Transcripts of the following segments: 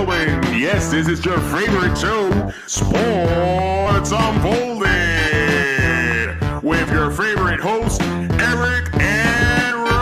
gentlemen, yes, this is your favorite show, Sports Unfolded, with your favorite hosts, Eric and Ron.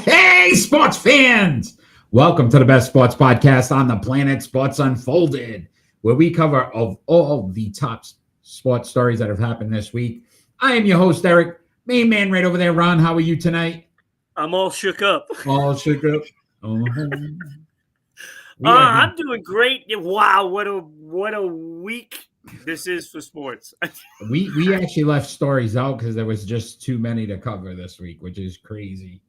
Hey, sports fans! Welcome to the best sports podcast on the planet, Sports Unfolded, where we cover of all the top sports stories that have happened this week. I am your host, Eric. Main man right over there, Ron. How are you tonight? I'm all shook up. All shook up. I'm doing great. Wow, what a week this is for sports. we actually left stories out because there was just too many to cover this week, which is crazy.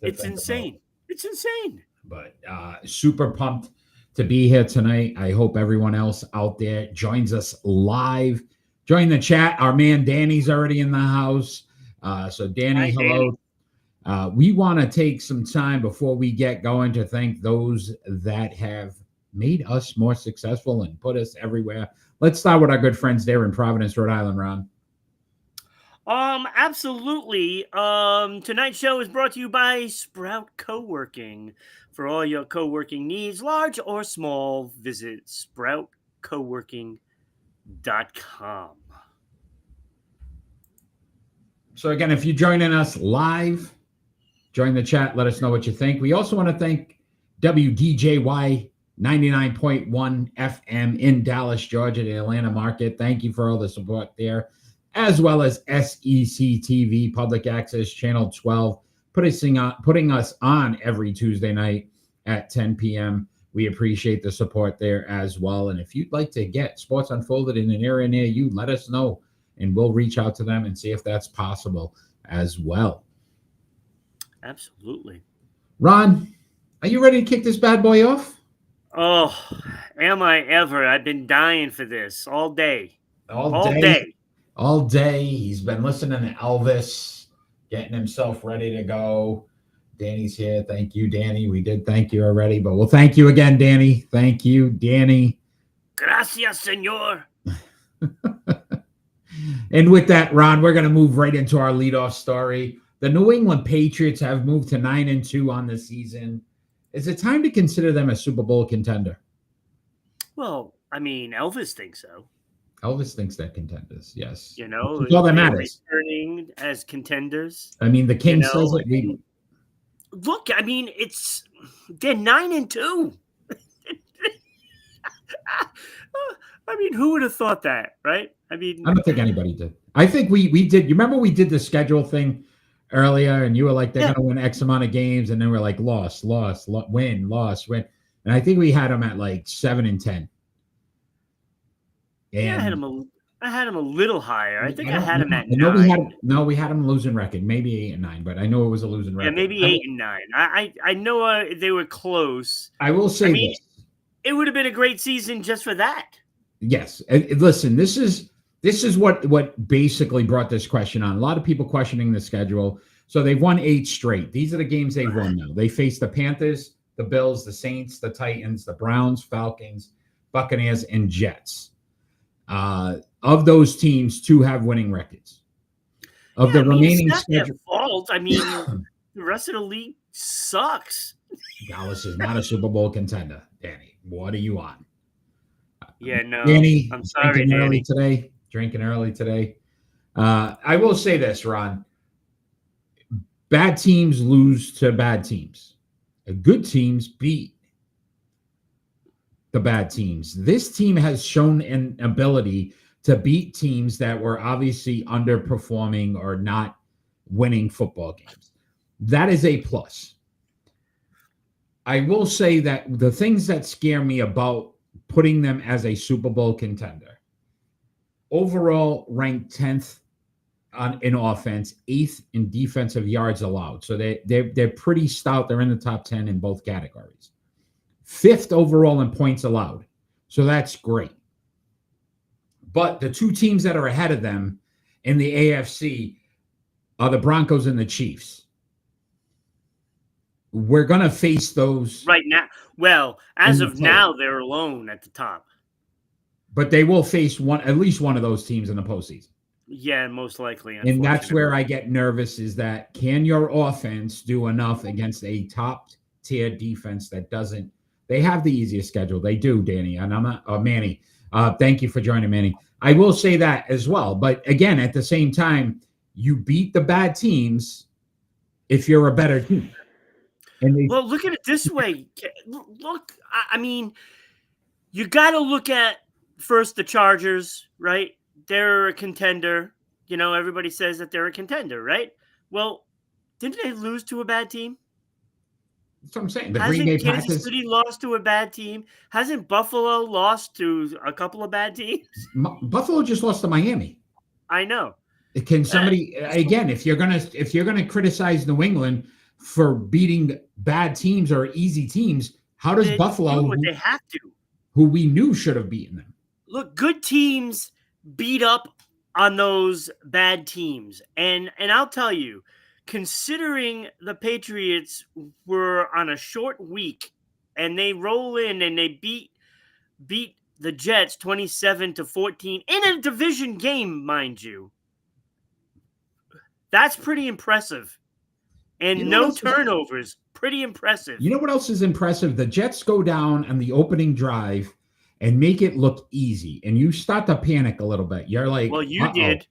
It's insane. About. It's insane. But super pumped to be here tonight. I hope everyone else out there joins us live. Join the chat. Our man Danny's already in the house. So Danny, hi, hello. Danny. We want to take some time before we get going to thank those that have made us more successful and put us everywhere. Let's start with our good friends there in Providence, Rhode Island, Ron. Absolutely. Tonight's show is brought to you by Sprout Co-working. For all your co-working needs, large or small, visit sproutcoworking.com. So again, if you're joining us live, join the chat. Let us know what you think. We also want to thank WDJY 99.1 FM in Dallas, Georgia, the Atlanta market. Thank you for all the support there, as well as SEC TV, Public Access Channel 12, putting us on every Tuesday night at 10 p.m. We appreciate the support there as well. And if you'd like to get Sports Unfolded in an area near you, let us know, and we'll reach out to them and see if that's possible as well. Absolutely. Ron, are you ready to kick this bad boy off? Oh, am I ever? I've been dying for this all day. All day. All day. He's been listening to Elvis, getting himself ready to go. Danny's here. Thank you, Danny. We did thank you already, but we'll thank you again, Danny. Thank you, Danny. Gracias, senor. And with that, Ron, we're going to move right into our leadoff story. The New England Patriots have moved to 9-2 on the season. Is it time to consider them a Super Bowl contender? Well, I mean, Elvis thinks so. Elvis thinks they're contenders, yes. You know, all that matters. Returning as contenders. I mean, the King says it. Look, I mean, they're 9-2. I mean, who would have thought that, right? I mean, I don't think anybody did. I think we did. You remember we did the schedule thing earlier, and you were like, they're going to win X amount of games, and then we're like, loss, win. And I think we had them at like 7-10. And yeah, I had him a little higher. I think I had him at 9. We had them losing record, maybe 8-9, but I know it was a losing record. Yeah, maybe 8-9. I know they were close. I will say this. It would have been a great season just for that. Yes. Listen, this is what basically brought this question on. A lot of people questioning the schedule. So they've won 8 straight. These are the games they've won now. They face the Panthers, the Bills, the Saints, the Titans, the Browns, Falcons, Buccaneers, and Jets. Of those teams, 2 have winning records. Of the remaining it's not their fault. I mean, the rest of the league sucks. Dallas is not a Super Bowl contender, Danny. What are you on? Yeah, no. Danny, I'm sorry, Danny. Danny. Drinking early today. I will say this, Ron. Bad teams lose to bad teams. Good teams beat the bad teams. This team has shown an ability to beat teams that were obviously underperforming or not winning football games. That is a plus. I will say that the things that scare me about putting them as a Super Bowl contender, overall ranked 10th in offense, 8th in defensive yards allowed. So they're pretty stout. They're in the top 10 in both categories. 5th overall in points allowed. So that's great. But the 2 teams that are ahead of them in the AFC are the Broncos and the Chiefs. we're going to face those right now. Well, as in the of now, playoffs. they're alone at the top. But they will face at least one of those teams in the postseason. Yeah, most likely. And that's where I get nervous is that can your offense do enough against a top tier defense that doesn't, they have the easiest schedule. They do, Danny. And I'm not, Manny. Thank you for joining, Manny. I will say that as well. But again, at the same time, you beat the bad teams if you're a better team. And well, look at it this way. Look, I mean, you got to look at first the Chargers, right? They're a contender. You know, everybody says that they're a contender, right? Well, didn't they lose to a bad team? That's what I'm saying. The Hasn't Green Bay Kansas Packers, City lost to a bad team? Hasn't Buffalo lost to a couple of bad teams? Buffalo just lost to Miami. I know. Can somebody again? If you're gonna criticize New England for beating bad teams or easy teams, how does Buffalo, what they have to, who we knew should have beaten them? Look, good teams beat up on those bad teams, and I'll tell you, considering the Patriots were on a short week and they roll in and they beat the Jets 27-14 in a division game, mind you. That's pretty impressive. And no turnovers. Pretty impressive. You know what else is impressive? The Jets go down on the opening drive and make it look easy. And you start to panic a little bit. You're like, well, you did.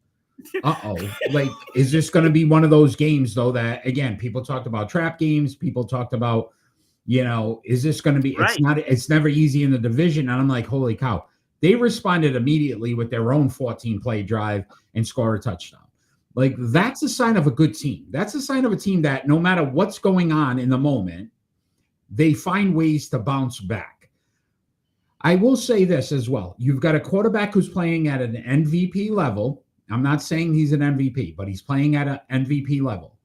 Like, is this going to be one of those games, though, that, again, people talked about trap games. People talked about, is this going to be, right. It's never easy in the division. And I'm like, holy cow. They responded immediately with their own 14-play drive and score a touchdown. Like, that's a sign of a good team. That's a sign of a team that no matter what's going on in the moment, they find ways to bounce back. I will say this as well. You've got a quarterback who's playing at an MVP level. I'm not saying he's an MVP, but he's playing at an MVP level.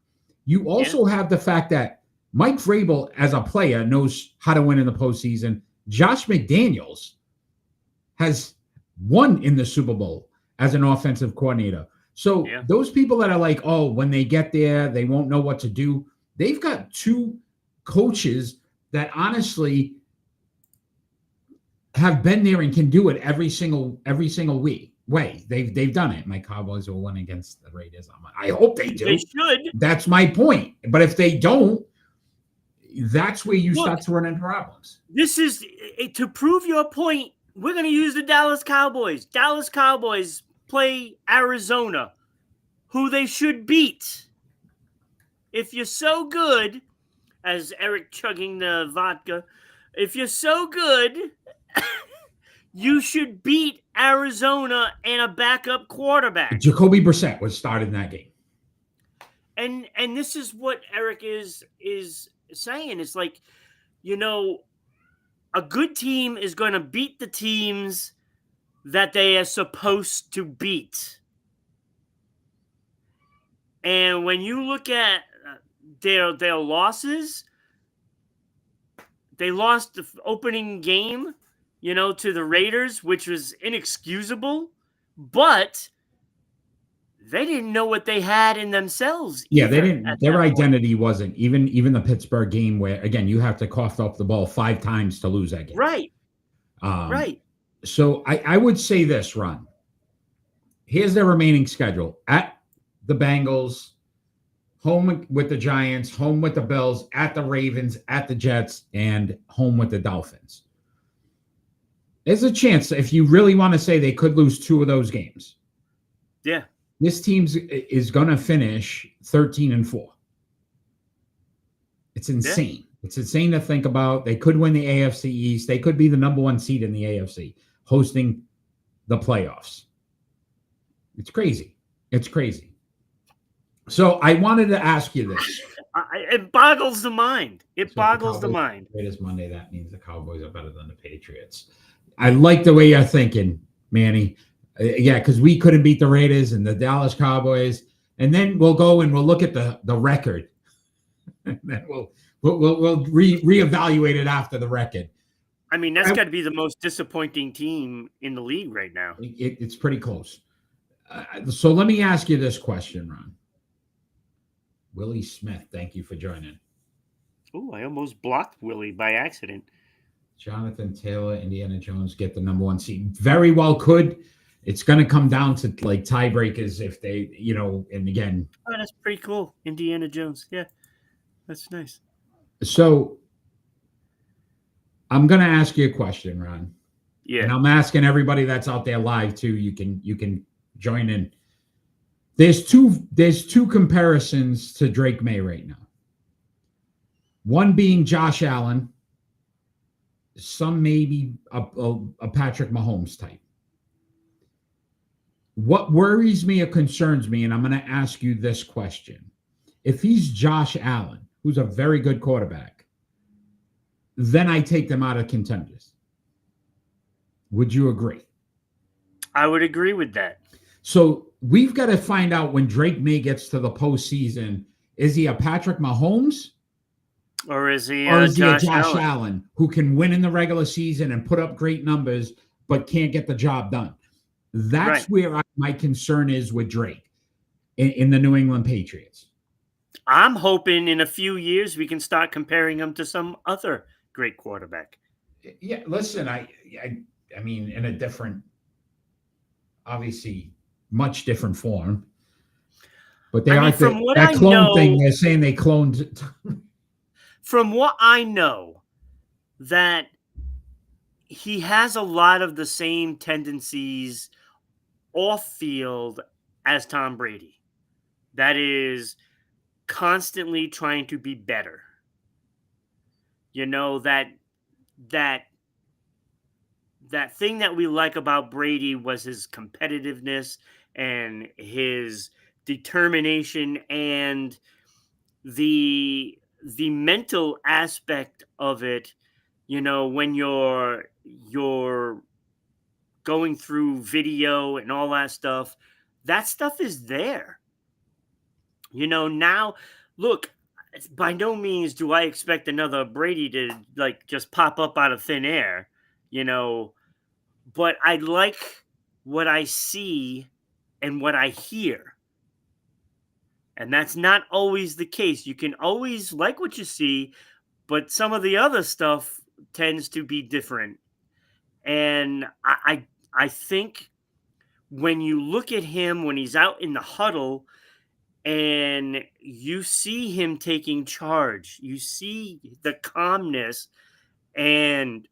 You also have the fact that Mike Vrabel, as a player, knows how to win in the postseason. Josh McDaniels has won in the Super Bowl as an offensive coordinator. So those people that are like, oh, when they get there, they won't know what to do. They've got two coaches that honestly have been there and can do it every single week. They've done it. My Cowboys will win against the Raiders. I hope they do. They should. That's my point. But if they don't, that's where you start to run into problems. This is to prove your point. We're going to use the Dallas Cowboys. Dallas Cowboys play Arizona, who they should beat. If you're so good, as Eric chugging the vodka, if you're so good, you should beat Arizona and a backup quarterback. Jacoby Brissett was started in that game. And this is what Eric is saying. It's like, a good team is going to beat the teams that they are supposed to beat. And when you look at their losses, they lost the opening game, to the Raiders, which was inexcusable, but they didn't know what they had in themselves. Yeah, they didn't. Their identity wasn't even the Pittsburgh game where, again, you have to cough up the ball 5 times to lose that game. Right. Right. So I would say this, Ron. Here's their remaining schedule. At the Bengals, home with the Giants, home with the Bills, at the Ravens, at the Jets, and home with the Dolphins. There's a chance, if you really want to say, they could lose 2 of those games. Yeah. This team is going to finish 13-4. It's insane. Yeah. It's insane to think about. They could win the AFC East. They could be the number 1 seed in the AFC, hosting the playoffs. It's crazy. It's crazy. So I wanted to ask you this. It boggles the mind. It boggles the mind. Greatest Monday, that means the Cowboys are better than the Patriots. I like the way you're thinking, Manny. Yeah, because we couldn't beat the Raiders and the Dallas Cowboys. And then we'll go and we'll look at the record. And then we'll reevaluate it after the record. I mean, that's got to be the most disappointing team in the league right now. It's pretty close. So let me ask you this question, Ron. Willie Smith, thank you for joining. Oh, I almost blocked Willie by accident. Jonathan Taylor, Indiana Jones get the number 1 seed. Very well could. It's going to come down to like tiebreakers if they, and again. Oh, that's pretty cool. Indiana Jones. Yeah, that's nice. So I'm going to ask you a question, Ron. Yeah. And I'm asking everybody that's out there live too. You can join in. There's two comparisons to Drake May right now. One being Josh Allen, some maybe a Patrick Mahomes type. What worries me or concerns me, and I'm going to ask you this question. If he's Josh Allen, who's a very good quarterback, then I take them out of contenders. Would you agree? I would agree with that. So we've got to find out when Drake May gets to the postseason, is he a Patrick Mahomes? Or is he a Josh Allen who can win in the regular season and put up great numbers but can't get the job done? That's right. where my concern is with Drake in the New England Patriots. I'm hoping in a few years we can start comparing him to some other great quarterback. Yeah, listen, I mean, in a different, obviously, much different form. But they are from what that I clone know, thing. They're saying they cloned. From what I know, that he has a lot of the same tendencies off field as Tom Brady. That is constantly trying to be better. That thing that we like about Brady was his competitiveness and his determination and the mental aspect of it. When you're going through video and all that stuff is there. Now, look, by no means do I expect another Brady to just pop up out of thin air, but I like what I see and what I hear. And that's not always the case. You can always like what you see, but some of the other stuff tends to be different. And I think when you look at him when he's out in the huddle and you see him taking charge, you see the calmness, and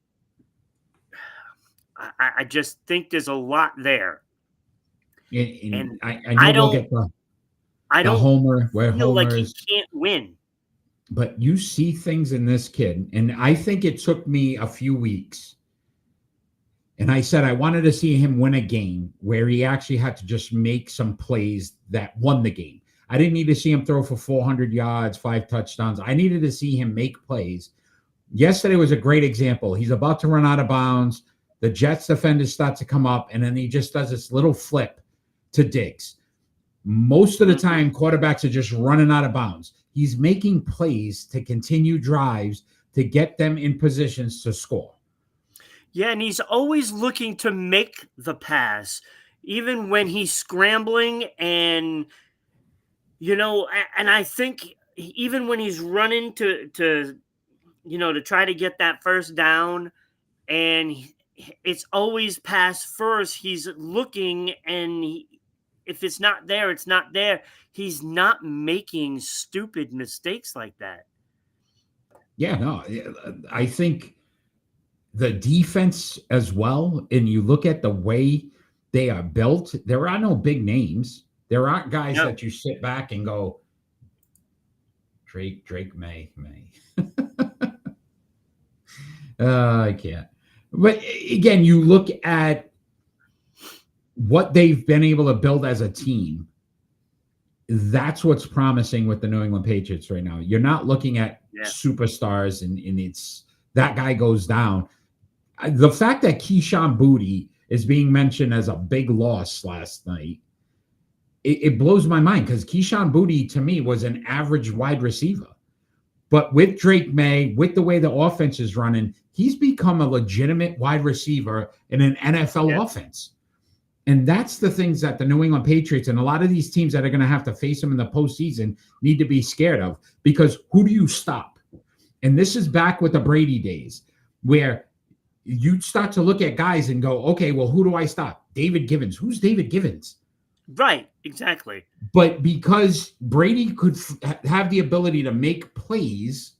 I just think there's a lot there. And I know we'll get the Homer where feel Homer's, like he can't win. But you see things in this kid, and I think it took me a few weeks. And I said I wanted to see him win a game where he actually had to just make some plays that won the game. I didn't need to see him throw for 400 yards, 5 touchdowns. I needed to see him make plays. Yesterday was a great example. He's about to run out of bounds. The Jets defenders start to come up, and then he just does this little flip to Diggs. Most of the time, quarterbacks are just running out of bounds. He's making plays to continue drives to get them in positions to score. Yeah, and he's always looking to make the pass, even when he's scrambling and, and I think even when he's running to try to get that first down, and it's always pass first, he's looking, and if it's not there, it's not there. He's not making stupid mistakes like that. Yeah, no, I think the defense as well, and you look at the way they are built, there are no big names. There aren't guys that you sit back and go, Drake May. I can't. But again, you look at what they've been able to build as a team. That's what's promising with the New England Patriots right now. You're not looking at superstars and it's that guy goes down. The fact that Keyshawn Boutte is being mentioned as a big loss last night, it blows my mind because Keyshawn Boutte to me was an average wide receiver. But with Drake May, with the way the offense is running, he's become a legitimate wide receiver in an NFL offense. And that's the things that the New England Patriots and a lot of these teams that are going to have to face him in the postseason need to be scared of, because who do you stop? And this is back with the Brady days where you start to look at guys and go, okay, well, who do I stop? David Givens. Who's David Givens? Right, exactly. But because Brady could have the ability to make plays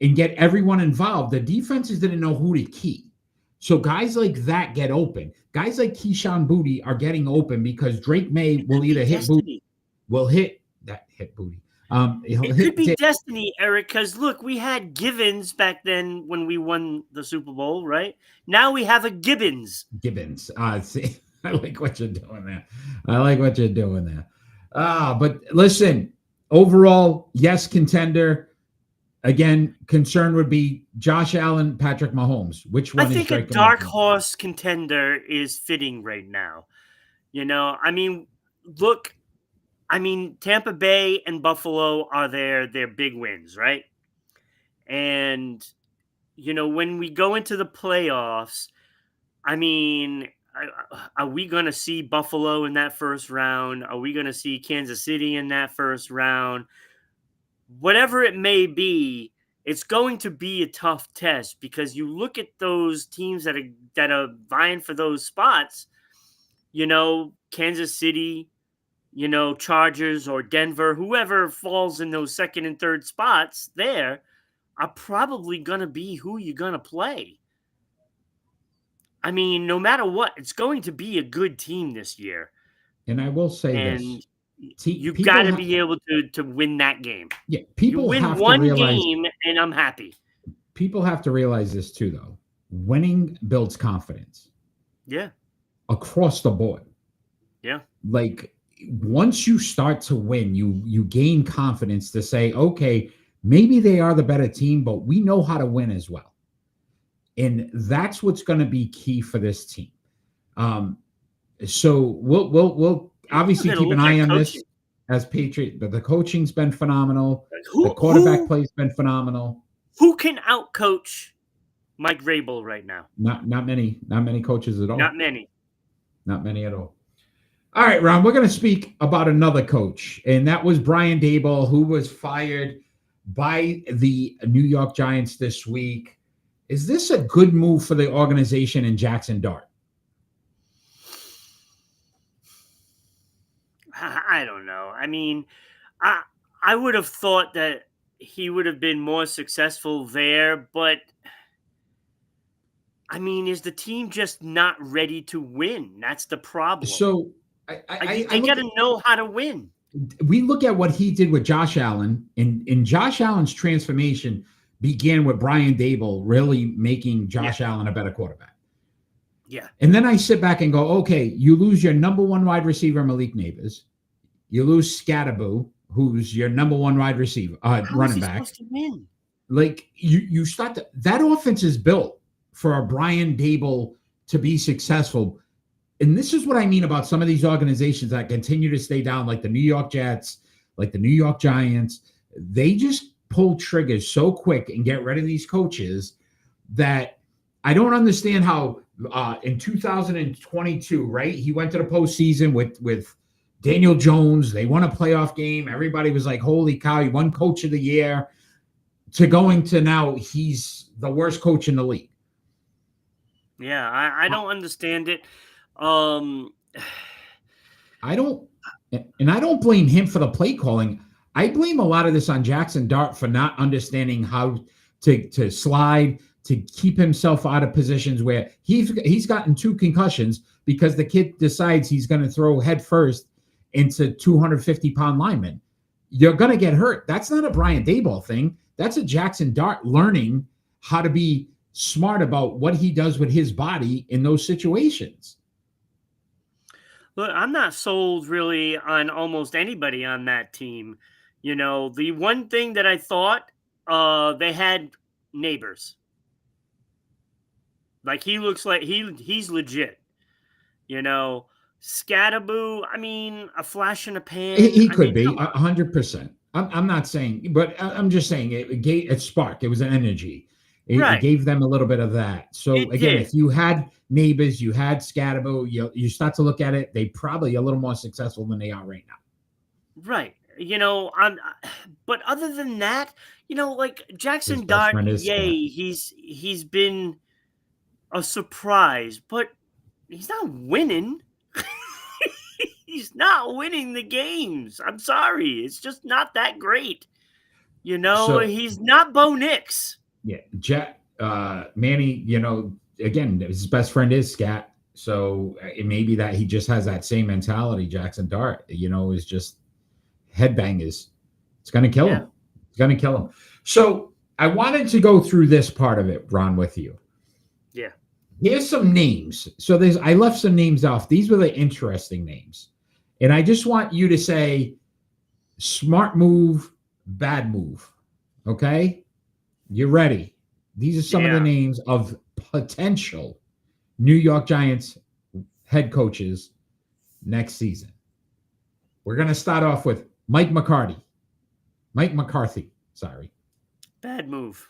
and get everyone involved, the defenses didn't know who to key. So guys like that get open. Guys like Keyshawn Booty are getting open because Drake May will either hit Booty, hit Booty. It could be destiny, Eric, because look, we had Givens back then when we won the Super Bowl, right? Now we have a Gibbons. See, I like what you're doing there. But listen, overall, yes, contender. Again, concern would be Josh Allen, Patrick Mahomes. Which one? I think a dark horse contender is fitting right now. I mean, look, Tampa Bay and Buffalo are their big wins, right? And when we go into the playoffs, are we going to see Buffalo in that first round? Are we going to see Kansas City in that first round? Whatever it may be, it's going to be a tough test because you look at those teams that are vying for those spots, Kansas City, Chargers or Denver, whoever falls in those second and third spots there are probably going to be who you're going to play. No matter what, it's going to be a good team this year. And I will say this. You've got to be able to win that game. Yeah, people you win have one to realize, game, and I'm happy. People have to realize this too, though. Winning builds confidence. Yeah. Across the board. Yeah. Like once you start to win, you gain confidence to say, okay, maybe they are the better team, but we know how to win as well. And that's what's going to be key for this team. So we'll obviously keep an eye on this as Patriot, but the coaching's been phenomenal. The quarterback play's been phenomenal. Who can outcoach Mike Vrabel right now? Not many coaches at all. Not many at all. All right, Ron, we're going to speak about another coach, and that was Brian Daboll, who was fired by the New York Giants this week. Is this a good move for the organization in Jackson Dart? I don't know. I would have thought that he would have been more successful there, but is the team just not ready to win? That's the problem. So I got to know how to win. We look at what he did with Josh Allen, and Josh Allen's transformation began with Brian Daboll really making Josh Allen a better quarterback. Yeah. And then I sit back and go, okay, you lose your number one wide receiver, Malik Neighbors. You lose Scatterboo, who's your number one wide receiver, running back. Supposed to win? Like you start to, that offense is built for a Brian Daboll to be successful. And this is what I mean about some of these organizations that continue to stay down, like the New York Jets, like the New York Giants. They just pull triggers so quick and get rid of these coaches that I don't understand how in 2022, right? He went to the postseason with Daniel Jones. They won a playoff game. Everybody was like, holy cow, he won coach of the year, to going to now he's the worst coach in the league. Yeah, I don't understand it. I don't blame him for the play calling. I blame a lot of this on Jackson Dart for not understanding how to slide, to keep himself out of positions where he's gotten 2 concussions because the kid decides he's going to throw head first into 250-pound linemen. You're going to get hurt. That's not a Brian Daboll thing. That's a Jackson Dart learning how to be smart about what he does with his body in those situations. Look, I'm not sold really on almost anybody on that team. The one thing that I thought, they had Neighbors. Like he looks like he's legit. Scatterboo, a flash in the pan. He could be 100%. I'm not saying, but I'm just saying it sparked. It was an energy. It gave them a little bit of that. So again, if you had Neighbors, you had Scatterboo, you start to look at it, they probably a little more successful than they are right now. Right. but other than that, like His Jackson best Dart, friend is Scott. yay, he's been a surprise, but he's not winning. He's not winning the games. I'm sorry. It's just not that great. So He's not Bo Nix. yeah, Manny, again, his best friend is Scat. So it may be that he just has that same mentality. Jackson Dart, is just headbangers. It's going to kill him. It's going to kill him. So I wanted to go through this part of it, Ron, with you. Yeah. Here's some names. So I left some names off. These were the interesting names. And I just want you to say smart move, bad move. Okay? You ready? These are some of the names of potential New York Giants head coaches next season. We're going to start off with Mike McCarthy. Sorry. Bad move.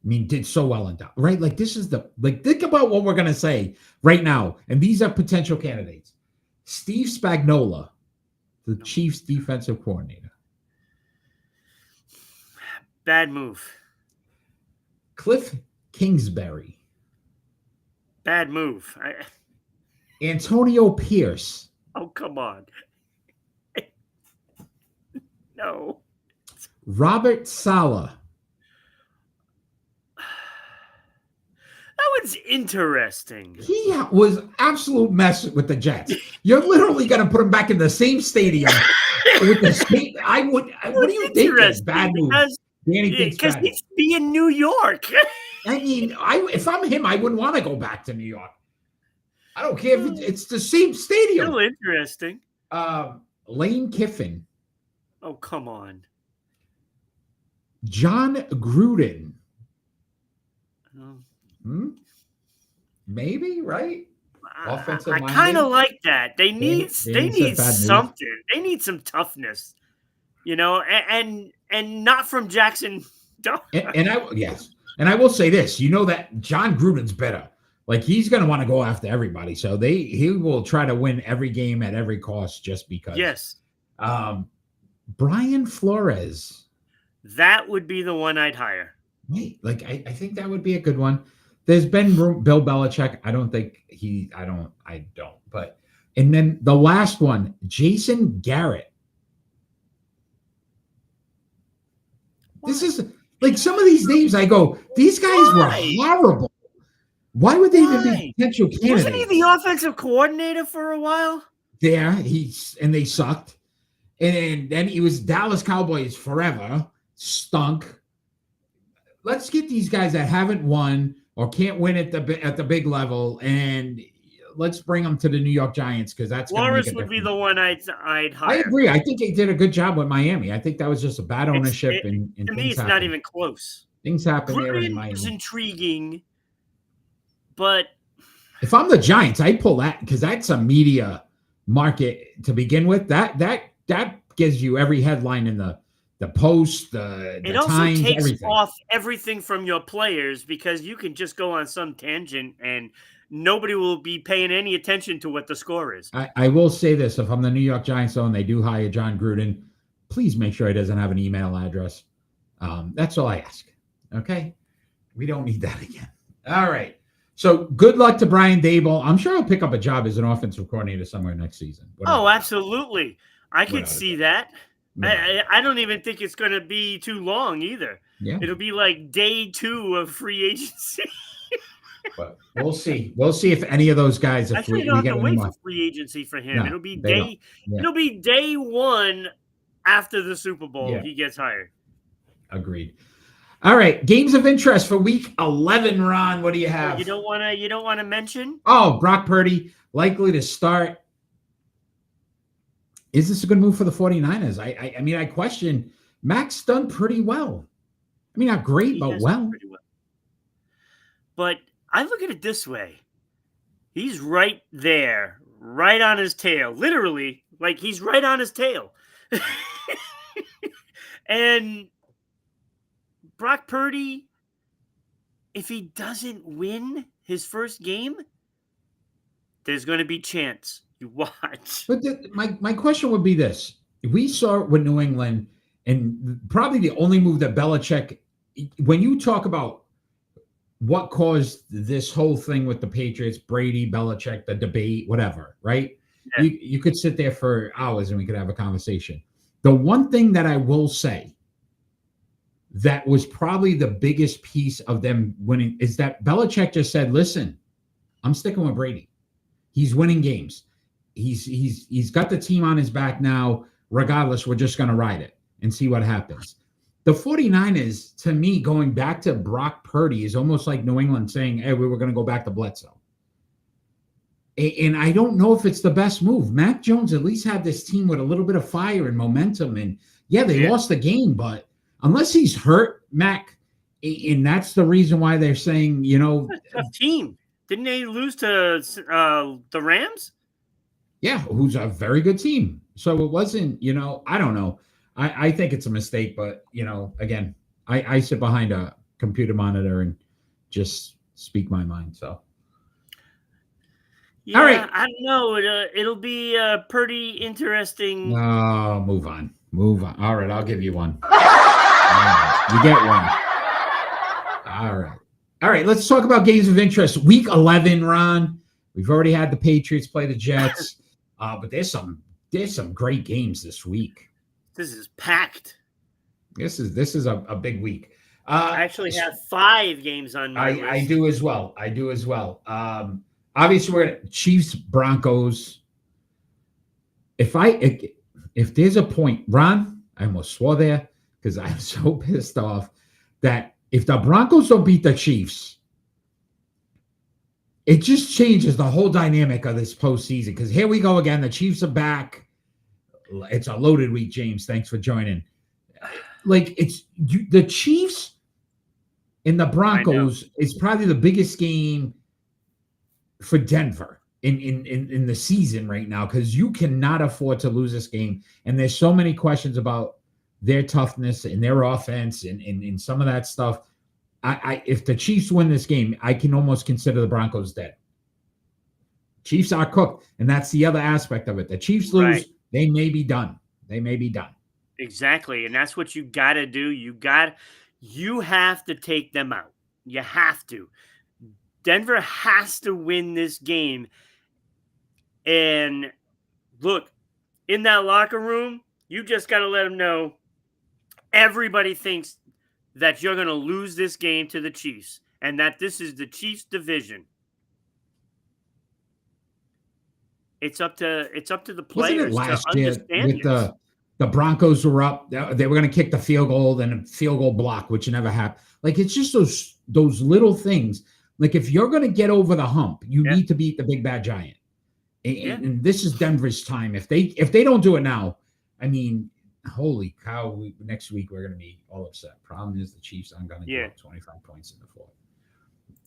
I mean, did so well in Dallas, right? Like, this is think about what we're going to say right now. And these are potential candidates. Steve Spagnuolo, the Chiefs defensive coordinator. Bad move. Cliff Kingsbury. Bad move. Antonio Pierce. Oh, come on. No. Robert Saleh. That was interesting. He was absolute mess with the Jets. You're literally going to put him back in the same stadium with the same. What do you think? Bad move. Because he's in New York. I mean, if I'm him, I wouldn't want to go back to New York. I don't care if it's the same stadium. Still interesting. Lane Kiffin. Oh, come on. John Gruden. Maybe, right? Offensive I kind of like that. They need something. They need some toughness, and not from Jackson. And I will say this, that John Gruden's better. Like, he's going to want to go after everybody. So he will try to win every game at every cost just because. Yes. Brian Flores. That would be the one I'd hire. Wait, I think that would be a good one. There's been Bill Belichick. I don't. But, and then the last one, Jason Garrett. What? This is like some of these names I go, these guys were horrible. Why would they even be potential candidates? Wasn't he the offensive coordinator for a while? Yeah, and they sucked. And then he was Dallas Cowboys forever. Stunk. Let's get these guys that haven't won or can't win at the big level, and let's bring them to the New York Giants because that's Flores would be the one I'd hire. I agree. I think he did a good job with Miami. I think that was just a bad ownership. To me, it's not even close. Things happen there in Miami. It's intriguing, but if I'm the Giants, I pull that because that's a media market to begin with. That gives you every headline in the Post, the also Times, takes everything. Off everything from your players because you can just go on some tangent and nobody will be paying any attention to what the score is. I will say this: if I'm the New York Giants, though, and they do hire John Gruden, please make sure he doesn't have an email address. That's all I ask. Okay, we don't need that again. All right. So good luck to Brian Daboll. I'm sure he'll pick up a job as an offensive coordinator somewhere next season. Absolutely. I could see that. I don't even think it's going to be too long either. Yeah. It'll be like day 2 of free agency. But we'll see. We'll see if any of those guys. Actually, don't have to wait for free agency for him. It'll be day 1 after the Super Bowl. He gets hired. Agreed. All right, games of interest for week 11. Ron, what do you have? You don't want to mention? Oh, Brock Purdy likely to start. Is this a good move for the 49ers? I mean, I question. Mac's done pretty well. I mean, not great, but well. But I look at it this way. He's right there, right on his tail. Literally, like he's right on his tail. And Brock Purdy, if he doesn't win his first game, there's going to be chance. You watch. But my question would be this. we saw it with New England, and probably the only move that Belichick, when you talk about what caused this whole thing with the Patriots, Brady, Belichick, the debate, whatever, right? Yeah. You could sit there for hours and we could have a conversation. The one thing that I will say that was probably the biggest piece of them winning is that Belichick just said, listen, I'm sticking with Brady. He's winning games. He's got the team on his back now. Regardless, we're just going to ride it and see what happens. The 49ers, to me, going back to Brock Purdy is almost like New England saying, hey, we were going to go back to Bledsoe. And I don't know if it's the best move. Mac Jones at least had this team with a little bit of fire and momentum. And yeah, they lost the game, but unless he's hurt, Mac, and that's the reason why they're saying, tough team. Didn't they lose to the Rams? Yeah, who's a very good team. So it wasn't, I don't know. I think it's a mistake, but, again, I sit behind a computer monitor and just speak my mind. So. Yeah, all right. I don't know. It'll be pretty interesting. No, move on. All right, I'll give you one. You get one. All right, let's talk about games of interest. Week 11, Ron. We've already had the Patriots play the Jets, but there's some great games this week. This is packed. This is a big week. I actually have 5 games on my list. I do as well. Obviously, we're at Chiefs Broncos. If there's a point, Ron, I almost swore there because I'm so pissed off that if the Broncos don't beat the Chiefs, it just changes the whole dynamic of this postseason. Because here we go again. The Chiefs are back. It's a loaded week, James. Thanks for joining. The Chiefs and the Broncos is probably the biggest game for Denver in the season right now, because you cannot afford to lose this game. And there's so many questions about their toughness and their offense and some of that stuff. If the Chiefs win this game, I can almost consider the Broncos dead. Chiefs are cooked, and that's the other aspect of it. The Chiefs lose, right, they may be done. Exactly, and that's what you got to do. You have to take them out. You have to. Denver has to win this game. And look, in that locker room, you just got to let them know everybody thinks that you're going to lose this game to the Chiefs and that this is the Chiefs division. It's up to the players to understand this. The Broncos were up. They were going to kick the field goal and a field goal block, which never happened. It's just those little things. If you're going to get over the hump, you need to beat the big bad giant. And this is Denver's time. If they don't do it now, I mean, holy cow! Next week we're going to be all upset. Problem is the Chiefs aren't going to get 25 points in the fourth.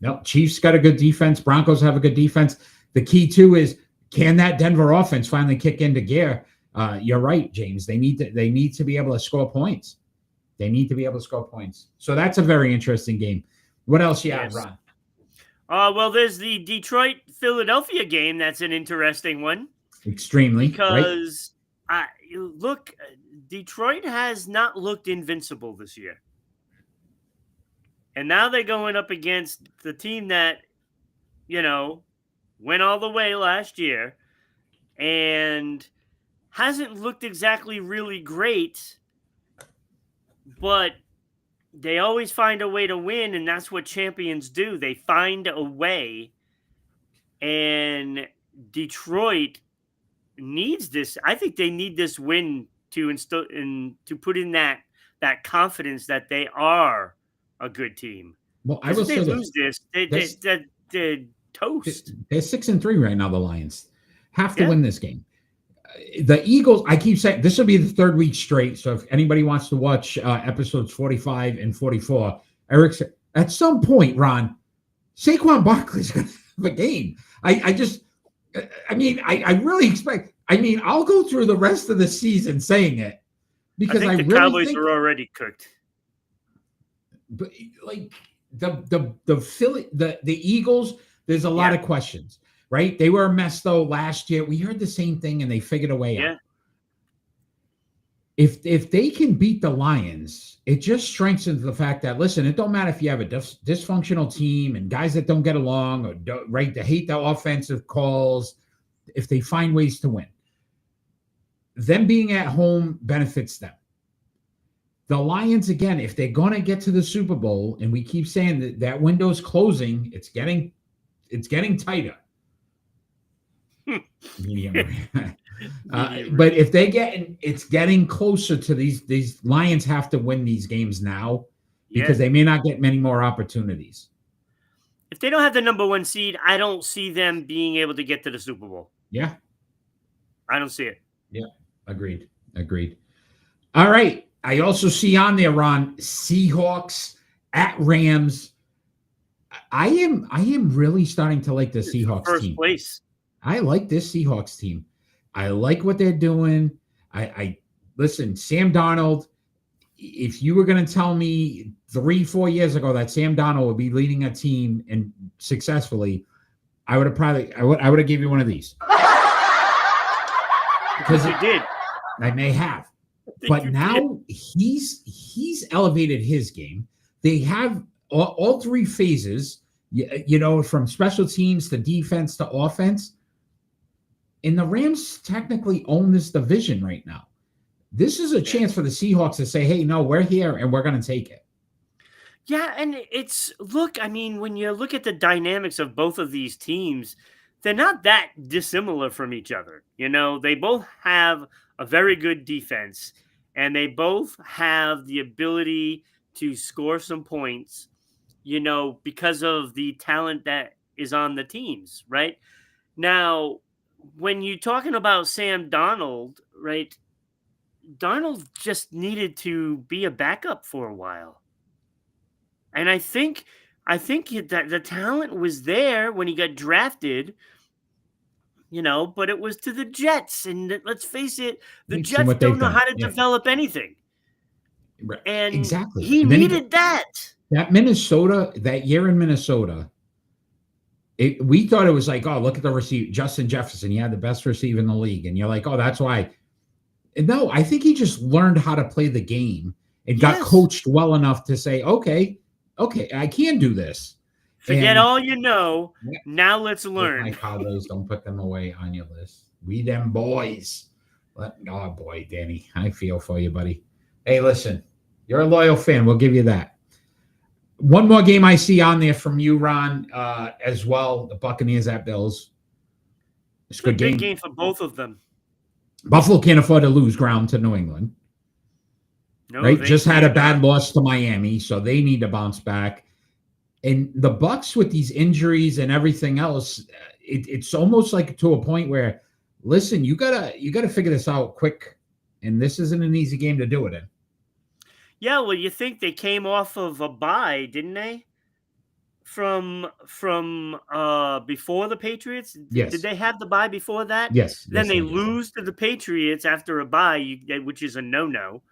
Nope. Chiefs got a good defense. Broncos have a good defense. The key too is, can that Denver offense finally kick into gear? You're right, James. They need to be able to score points. So that's a very interesting game. What else you have, Ron? Well, there's the Detroit-Philadelphia game. That's an interesting one. Extremely. Because, look, Detroit has not looked invincible this year. And now they're going up against the team that, went all the way last year and hasn't looked exactly really great, but they always find a way to win, and that's what champions do. They find a way, and Detroit needs this. I think they need this win to instill and to put in that confidence that they are a good team. Well, I will say if they lose this, they're toast. They're 6-3 right now. The Lions have to win this game. The Eagles, I keep saying this will be the 3rd week straight. So if anybody wants to watch episodes 45 and 44, Eric said, at some point, Ron, Saquon Barkley's going to have a game. I really expect. I'll go through the rest of the season saying it because I think the Cowboys are already cooked. But the Eagles, there's a lot of questions. Right? They were a mess, though, last year. We heard the same thing, and they figured a way out. if they can beat the Lions, it just strengthens the fact that, listen, it don't matter if you have a dysfunctional team and guys that don't get along or right, they hate the offensive calls. If they find ways to win, them being at home benefits them. The Lions, again, if they're going to get to the Super Bowl, and we keep saying that window's closing, it's getting tighter. But if it's getting closer to these Lions have to win these games now because they may not get many more opportunities. If they don't have the number 1 seed, I don't see them being able to get to the Super Bowl. Yeah. I don't see it. Yeah. Agreed. All right. I also see on there, Ron, Seahawks at Rams. I am really starting to like the Seahawks First team. Place. I like this Seahawks team. I like what they're doing. I listen, Sam Darnold. If you were going to tell me 3-4 years ago that Sam Darnold would be leading a team and successfully, I would have given you one of these. Because you did. I may have. But now he's elevated his game. They have all 3 phases, from special teams to defense to offense. And the Rams technically own this division right now. This is a chance for the Seahawks to say, hey, no, we're here and we're going to take it. Yeah, and when you look at the dynamics of both of these teams, they're not that dissimilar from each other. They both have a very good defense, and they both have the ability to score some points, because of the talent that is on the teams, right? Now, when you're talking about Sam Darnold, right, Darnold just needed to be a backup for a while. And I think that the talent was there when he got drafted, but it was to the Jets. And let's face it, the Jets don't know how to develop anything. Right. And exactly. He needed that. That year in Minnesota, we thought it was like, oh, look at the receiver, Justin Jefferson. He had the best receiver in the league. And you're like, oh, that's why. And no, I think he just learned how to play the game and got coached well enough to say, okay, I can do this. Forget all you know. Yeah. Now let's learn. My Cowboys, don't put them away on your list. We them boys. Oh, boy, Danny, I feel for you, buddy. Hey, listen, you're a loyal fan. We'll give you that. One more game I see on there from you, Ron, as well. The Buccaneers at Bills. It's a good game. Big game for both of them. Buffalo can't afford to lose ground to New England. No, right? Just had a bad loss to Miami, so they need to bounce back. And the Bucs with these injuries and everything else, it's almost like to a point where, listen, you gotta figure this out quick, and this isn't an easy game to do it in. Yeah, well, you think they came off of a bye, didn't they? From before the Patriots? Yes. Did they have the bye before that? Yes. Then they lose to the Patriots after a bye, which is a no-no.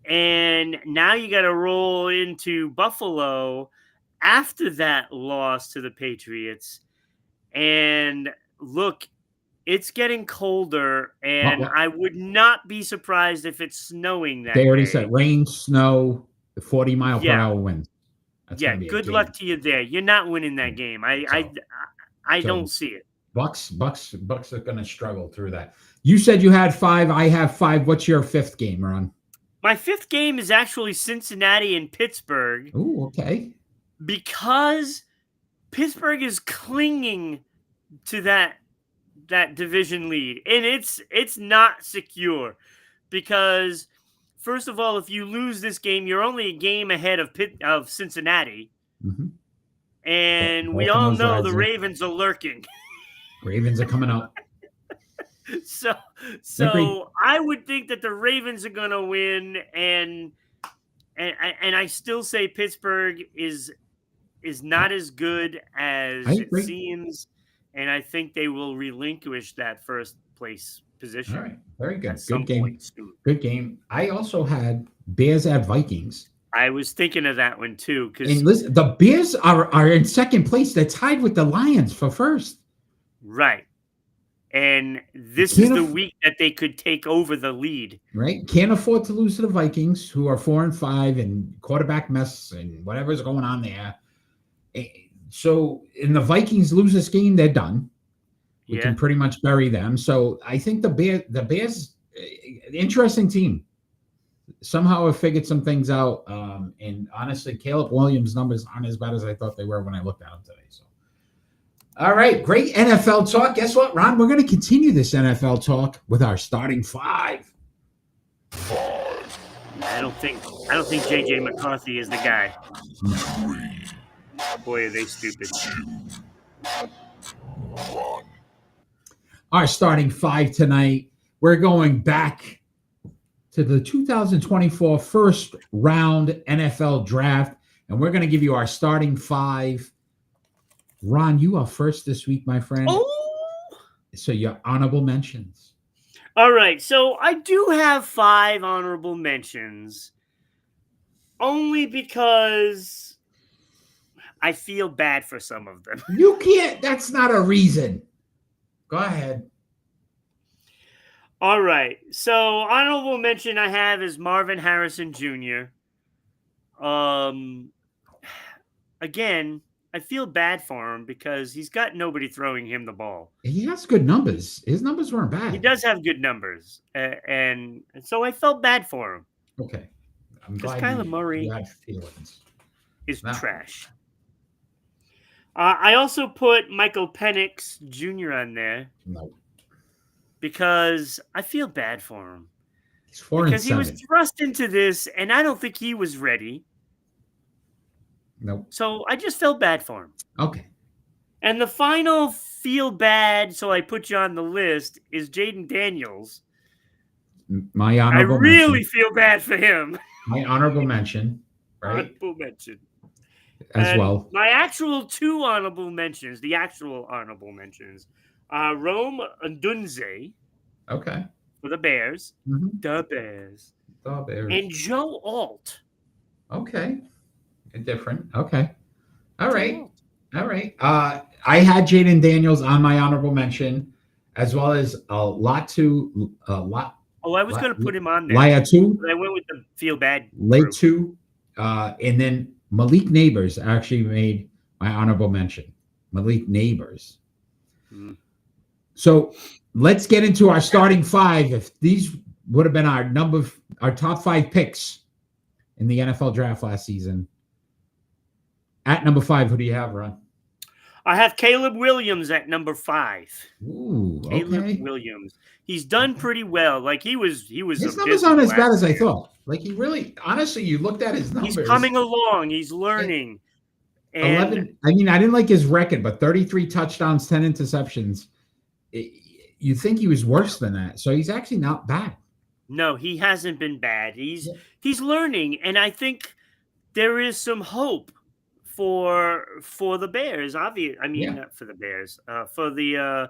And now you got to roll into Buffalo after that loss to the Patriots. And look, it's getting colder, and I would not be surprised if it's snowing that day. They already said rain, snow, 40-mile-per-hour wind. That's good luck to you there. You're not winning that game. I don't see it. Bucks are going to struggle through that. You said you had 5. I have 5. What's your 5th game, Ron? My 5th game is actually Cincinnati and Pittsburgh. Oh, okay. Because Pittsburgh is clinging to that division lead, and it's not secure. Because first of all, if you lose this game, you're only a game ahead of Cincinnati, and we all know the Ravens are lurking. Ravens are coming up. So I would think that the Ravens are going to win, and I still say Pittsburgh is not as good as it seems, and I think they will relinquish that first place position. All right, very good. Good game. Good game. I also had Bears at Vikings. I was thinking of that one too. And listen, the Bears are in second place. They're tied with the Lions for first. Right. And this is the week that they could take over the lead. Right? Can't afford to lose to the Vikings, who are 4-5 and quarterback mess and whatever's going on there. So, and the Vikings lose this game, they're done. We can pretty much bury them. So I think the Bears, interesting team. Somehow have figured some things out. And honestly, Caleb Williams' numbers aren't as bad as I thought they were when I looked at them today. So, all right, great NFL talk. Guess what, Ron? We're going to continue this NFL talk with our starting five. I don't think JJ McCarthy is the guy. Boy, are they stupid. Our starting five tonight, we're going back to the 2024 first round NFL draft, and we're going to give you our starting five. Ron, you are first this week, my friend. Oh! So your honorable mentions. All right, so I do have 5 honorable mentions, only because I feel bad for some of them. You can't. That's not a reason. Go ahead. All right. So honorable mention I have is Marvin Harrison Jr. Again, I feel bad for him because he's got nobody throwing him the ball. He has good numbers. His numbers weren't bad. He does have good numbers. And so I felt bad for him. Okay. I'm Because glad Kyler Murray had feelings. is trash. I also put Michael Penix Jr. on there. No. Because I feel bad for him. He's 4-7. Because he was thrust into this, and I don't think he was ready. Nope. So I just felt bad for him. Okay. And the final feel bad, so I put you on the list, is Jaden Daniels. My honorable mention. I really feel bad for him. My honorable mention, right? Honorable mention. As well. My actual 2 honorable mentions, the actual honorable mentions, Rome Odunze. Okay. For the Bears. Mm-hmm. The Bears. And Joe Alt. Okay. Different. Okay. All right. All right. I had Jaden Daniels on my honorable mention, as well as Latu. Oh, I was going to put him on there. Laiatu. But I went with the feel bad. Laiatu. And then Malik Neighbors actually made my honorable mention. Malik Neighbors. Mm. So let's get into our starting five. If these would have been our top 5 picks in the NFL draft last season. At number 5, who do you have, Ron? I have Caleb Williams at number 5. Ooh, okay. Caleb Williams. He's done pretty well. Like he was. His numbers aren't as bad as I thought. Like he really, honestly, you looked at his numbers. He's coming along. He's learning. And 11. I mean, I didn't like his record, but 33 touchdowns, 10 interceptions. You think he was worse than that? So he's actually not bad. No, he hasn't been bad. He's learning, and I think there is some hope for the Bears. Obviously, I mean, not for the Bears. For the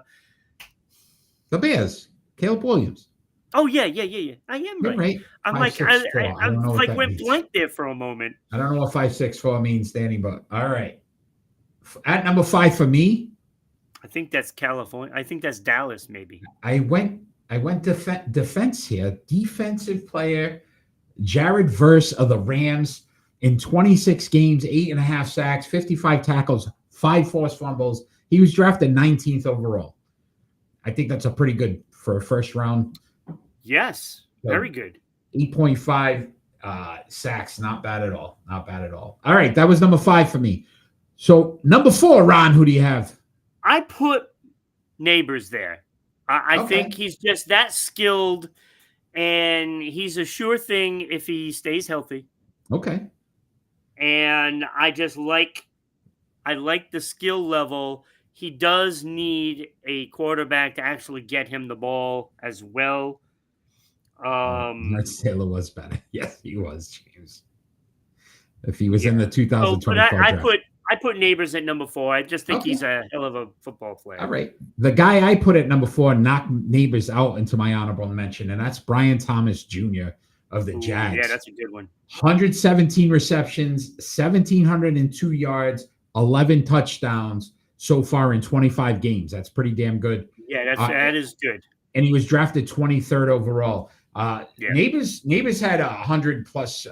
Bears. Caleb Williams. Oh yeah. I am right. Right. I'm 5, like, I like went means. blank there for a moment. I don't know what 5'6", means, Danny, but all right. At number 5 for me. I think that's California. I think that's Dallas, maybe. I went defense here. Defensive player, Jared Verse of the Rams in 26 games, 8.5 sacks, 55 tackles, 5 forced fumbles. He was drafted 19th overall. I think that's a pretty good for a first round. Yes, very good. 8.5 sacks, not bad at all. Not bad at all. All right, that was number 5 for me. So number 4, Ron, who do you have? I put Neighbors there. I think he's just that skilled, and he's a sure thing if he stays healthy. Okay. And I like the skill level. He does need a quarterback to actually get him the ball as well. Taylor was better. Yes, he was, James. If he was in the 2024 draft. I put Neighbors at number 4. I just think he's a hell of a football player. All right. The guy I put at number 4 knocked Neighbors out into my honorable mention, and that's Brian Thomas Jr. of the Jags. Yeah, that's a good one. 117 receptions, 1,702 yards, 11 touchdowns so far in 25 games. That's pretty damn good Yeah, that is good. And he was drafted 23rd overall. Yeah. Neighbors had 100 plus.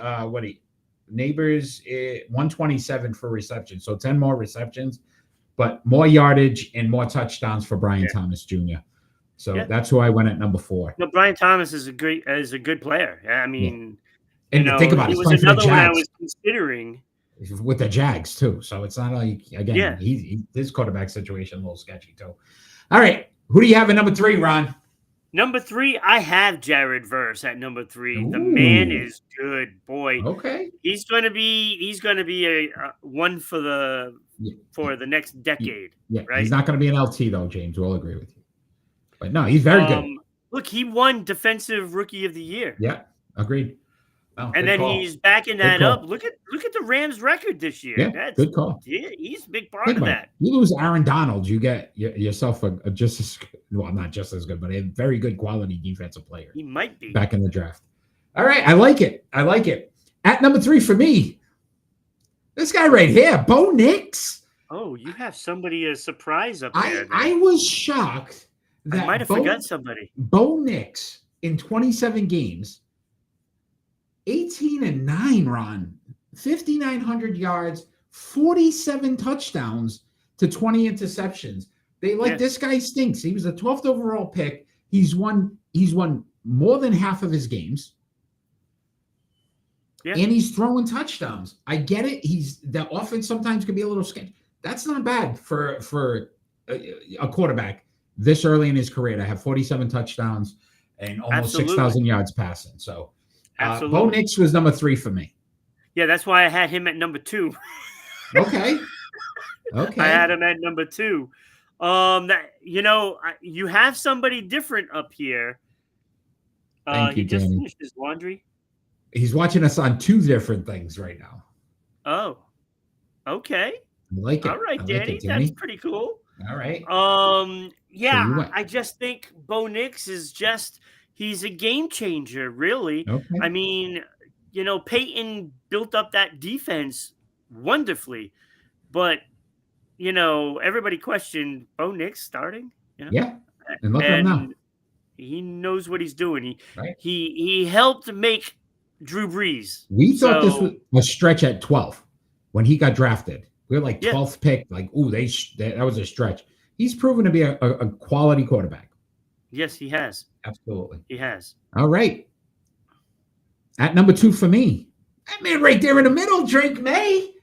Neighbors 127 for reception, so 10 more receptions, but more yardage and more touchdowns for Brian Thomas Jr. So that's who I went at number 4. No, Brian Thomas is a good player. I mean, and think about it, he was another one I was considering with the Jags too. So it's not like his quarterback situation a little sketchy too. All right, who do you have at number 3, Ron? Number 3, I have Jared Verse at number 3. Ooh. The man is good, boy. Okay, he's going to be a one for the next decade. Yeah, right. He's not going to be an LT though, James. We'll agree with you. But no, he's very good. Look, he won Defensive Rookie of the Year. Yeah, agreed. Oh, and then he's backing that up. Look at the Rams' record this year. Yeah, that's good call. Yeah, he's a big part of that. You lose Aaron Donald, you get yourself a just as not just as good, but a very good quality defensive player. He might be back in the draft. All right, I like it. At number 3 for me, this guy right here, Bo Nix. Oh, you have somebody a surprise up there. I was shocked that I might have forgot somebody. Bo Nix in 27 games. 18-9, Ron, 5,900 yards, 47 touchdowns to 20 interceptions. This guy stinks. He was the 12th overall pick. He's won more than half of his games. Yeah. And he's throwing touchdowns. I get it. The offense sometimes can be a little sketchy. That's not bad for a quarterback this early in his career to have 47 touchdowns and almost 6,000 yards passing. So Bo Nix was number 3 for me. Yeah, that's why I had him at number 2. Okay. I had him at number 2. You have somebody different up here. He just finished his laundry. He's watching us on 2 different things right now. Oh, okay. I like it. All right, Danny. That's pretty cool. All right. I just think Bo Nix is he's a game changer, really. Okay. I mean, Peyton built up that defense wonderfully, but everybody questioned Bo Nix starting. Yeah, and look at him now. He knows what he's doing. He helped make Drew Brees. We thought this was a stretch at 12 when he got drafted. We were like 12th pick. Like, that was a stretch. He's proven to be a quality quarterback. Yes, he has. Absolutely. He has. All right. At number 2 for me, that man right there in the middle, Drake May.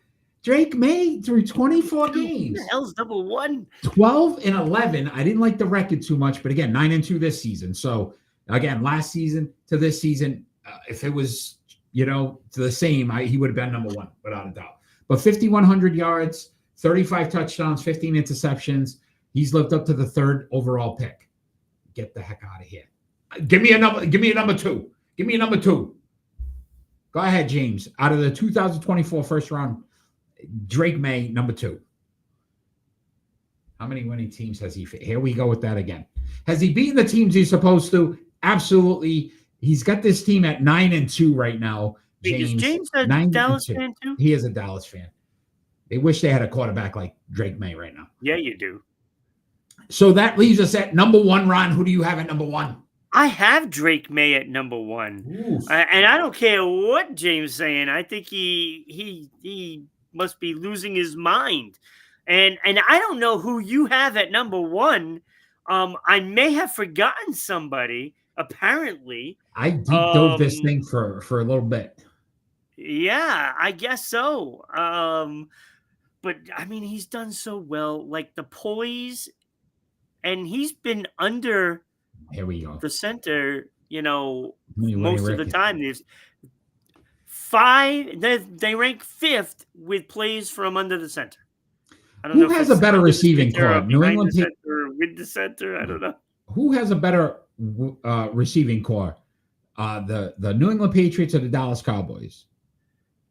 Drake May through 24 games. Who the hell's number 1? 12-11. I didn't like the record too much, but again, 9-2 this season. So again, last season to this season, if it was, to the same, he would have been number 1 without a doubt. But 5,100 yards, 35 touchdowns, 15 interceptions. He's lived up to the 3rd overall pick. Get the heck out of here. Give me a number 2. Give me a number 2. Go ahead, James. Out of the 2024 first round, Drake May, number 2. How many winning teams has he? Here we go with that again. Has he beaten the teams he's supposed to? Absolutely. He's got this team at 9-2 right now. Is James a Dallas fan too? He is a Dallas fan. They wish they had a quarterback like Drake May right now. Yeah, you do. So that leaves us at number 1, Ron. Who do you have at number 1? I have Drake May at number 1. And I don't care what James is saying. I think he must be losing his mind. And I don't know who you have at number 1. I may have forgotten somebody, apparently. I deep dove this thing for a little bit. Yeah, I guess so. But I mean, he's done so well, like the poise, and he's been under Here we go. the center, most of the time. There's 5, they rank 5th with plays from under the center. I don't know who has a better receiving core? New England center, with the center. I don't know. Who has a better receiving core? The New England Patriots or the Dallas Cowboys?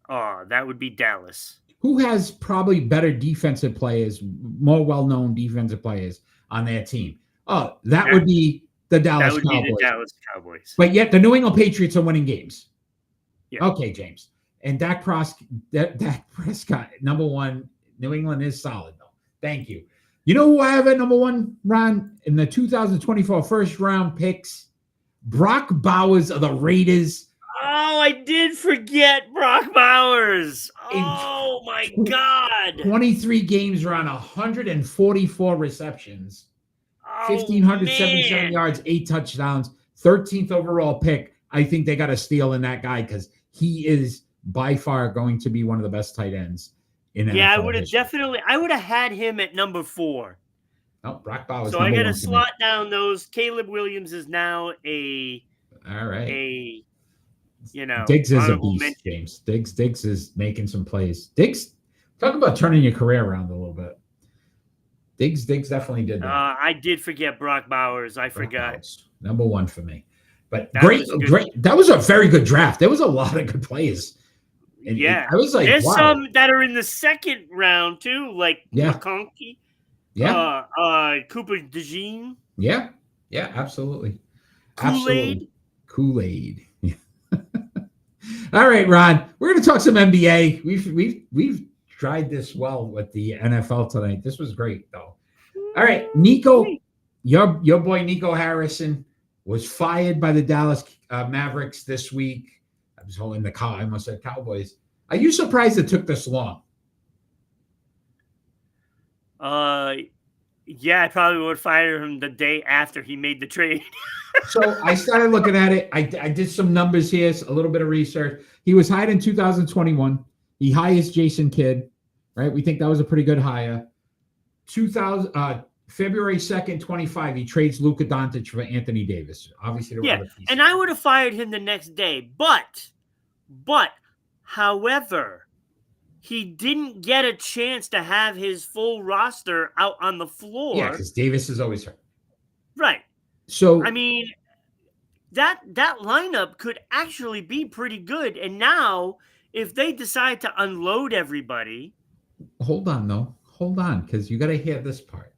Oh, that would be Dallas. Who has probably better defensive players, more well-known defensive players on their team? Oh, that would be the Dallas Cowboys. Be the Dallas Cowboys. But yet the New England Patriots are winning games. Yeah. Okay, James. And Dak Prescott, number 1. New England is solid, though. Thank you. You know who I have at number 1, Ron? In the 2024 first round picks, Brock Bowers of the Raiders. Oh, I did forget Brock Bowers. In Oh, my God. 23 games, Ron, 144 receptions, Oh, 1,577 man. yards, 8 touchdowns, 13th overall pick. I think they got a steal in that guy because he is by far going to be one of the best tight ends in NFL Yeah, I would have history. had him at number 4. Oh, Brock Bowers. So I got to 1 for me. slot down those. Caleb Williams is now All right. Diggs is a honorable beast, mention. James. Diggs is making some plays. Diggs, talk about turning your career around a little bit. Diggs definitely did that. I did forget Brock Bowers. I Brock forgot. Bowers, number 1 for me. But That great. was good. That was a very good draft. There was a lot of good players. And Yeah. I was like, There's wow. some that are in the second round too, like Yeah. McConkey. Yeah. Cooper DeJean. Yeah. Yeah, absolutely. Kool-Aid. Kool-Aid. All right, Ron. We're going to talk some NBA. We've tried this well with the NFL tonight. This was great, though. All right, Nico, your boy Nico Harrison was fired by the Dallas Mavericks this week. I was holding the car. I almost said Cowboys. Are you surprised it took this long? Yeah, I probably would fire him the day after he made the trade. So I started looking at it. I did some numbers here, a little bit of research. He was hired in 2021. He hires Jason Kidd, right? We think that was a pretty good hire. February 2nd, 25, he trades Luka Doncic for Anthony Davis. Obviously, there were other pieces. And I would have fired him the next day. But, however, he didn't get a chance to have his full roster out on the floor. Yeah, because Davis is always hurt. Right. So I mean, that lineup could actually be pretty good. And now, if they decide to unload everybody, hold on, because you got to hear this part.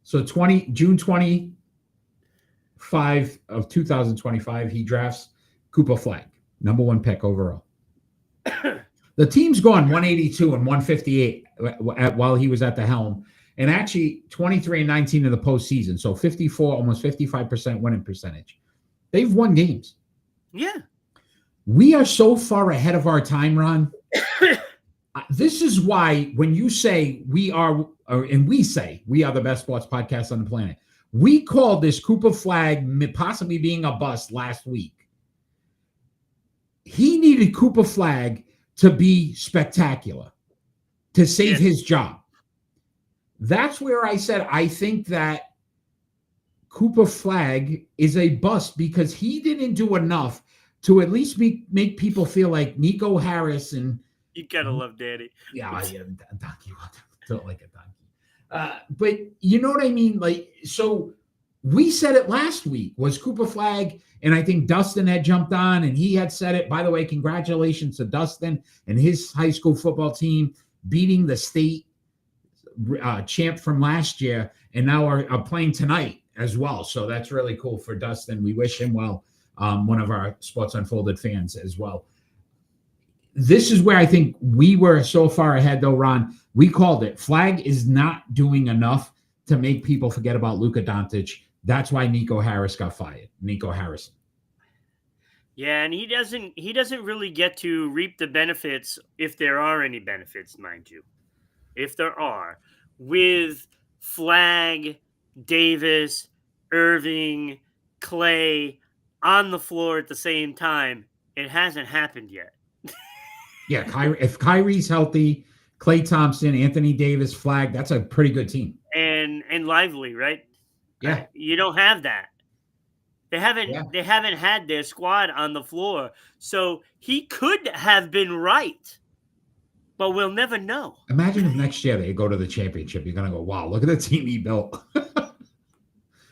So June 25 of 2025, he drafts Cooper Flag, number 1 pick overall. The team's gone 182 and 158 while he was at the helm. And actually 23-19 in the postseason. So 54, almost 55% winning percentage. They've won games. Yeah. We are so far ahead of our time, Ron. This is why when you say we are the best sports podcast on the planet, we called this Cooper Flag possibly being a bust last week. He needed Cooper Flag to be spectacular, to save his job. That's where I said I think that Cooper Flag is a bust because he didn't do enough to at least make people feel like Nico Harrison. You gotta love Daddy. Yeah, donkey. Don't like a donkey. But you know what I mean? Like, so we said it last week was Cooper Flag, and I think Dustin had jumped on and he had said it. By the way, congratulations to Dustin and his high school football team beating the state champ from last year, and now are playing tonight as well. So that's really cool for Dustin. We wish him well. One of our Sports Unfolded fans as well. This is where I think we were so far ahead, though, Ron. We called it. Flag is not doing enough to make people forget about Luka Doncic. That's why Nico Harris got fired. Nico Harrison. Yeah, and he doesn't really get to reap the benefits, if there are any benefits, mind you. If there are, with Flag, Davis, Irving, Clay on the floor at the same time. It hasn't happened yet. Yeah, if Kyrie's healthy, Klay Thompson, Anthony Davis, Flag, that's a pretty good team. And Lively, right? Yeah. You don't have that. They haven't had their squad on the floor. So he could have been right. But we'll never know. Imagine if next year they go to the championship. You're going to go, wow, look at the team he built.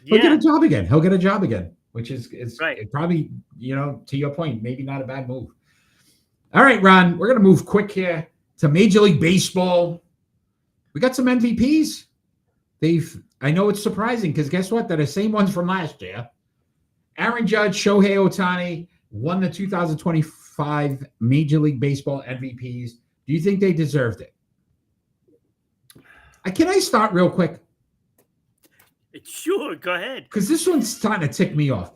He'll get a job again. Which is right. Probably, to your point, maybe not a bad move. All right, Ron, we're going to move quick here to Major League Baseball. We got some MVPs. I know it's surprising because guess what? They're the same ones from last year. Aaron Judge, Shohei Ohtani won the 2025 Major League Baseball MVPs. Do you think they deserved it? Can I start real quick? Sure, go ahead. Because this one's starting to tick me off.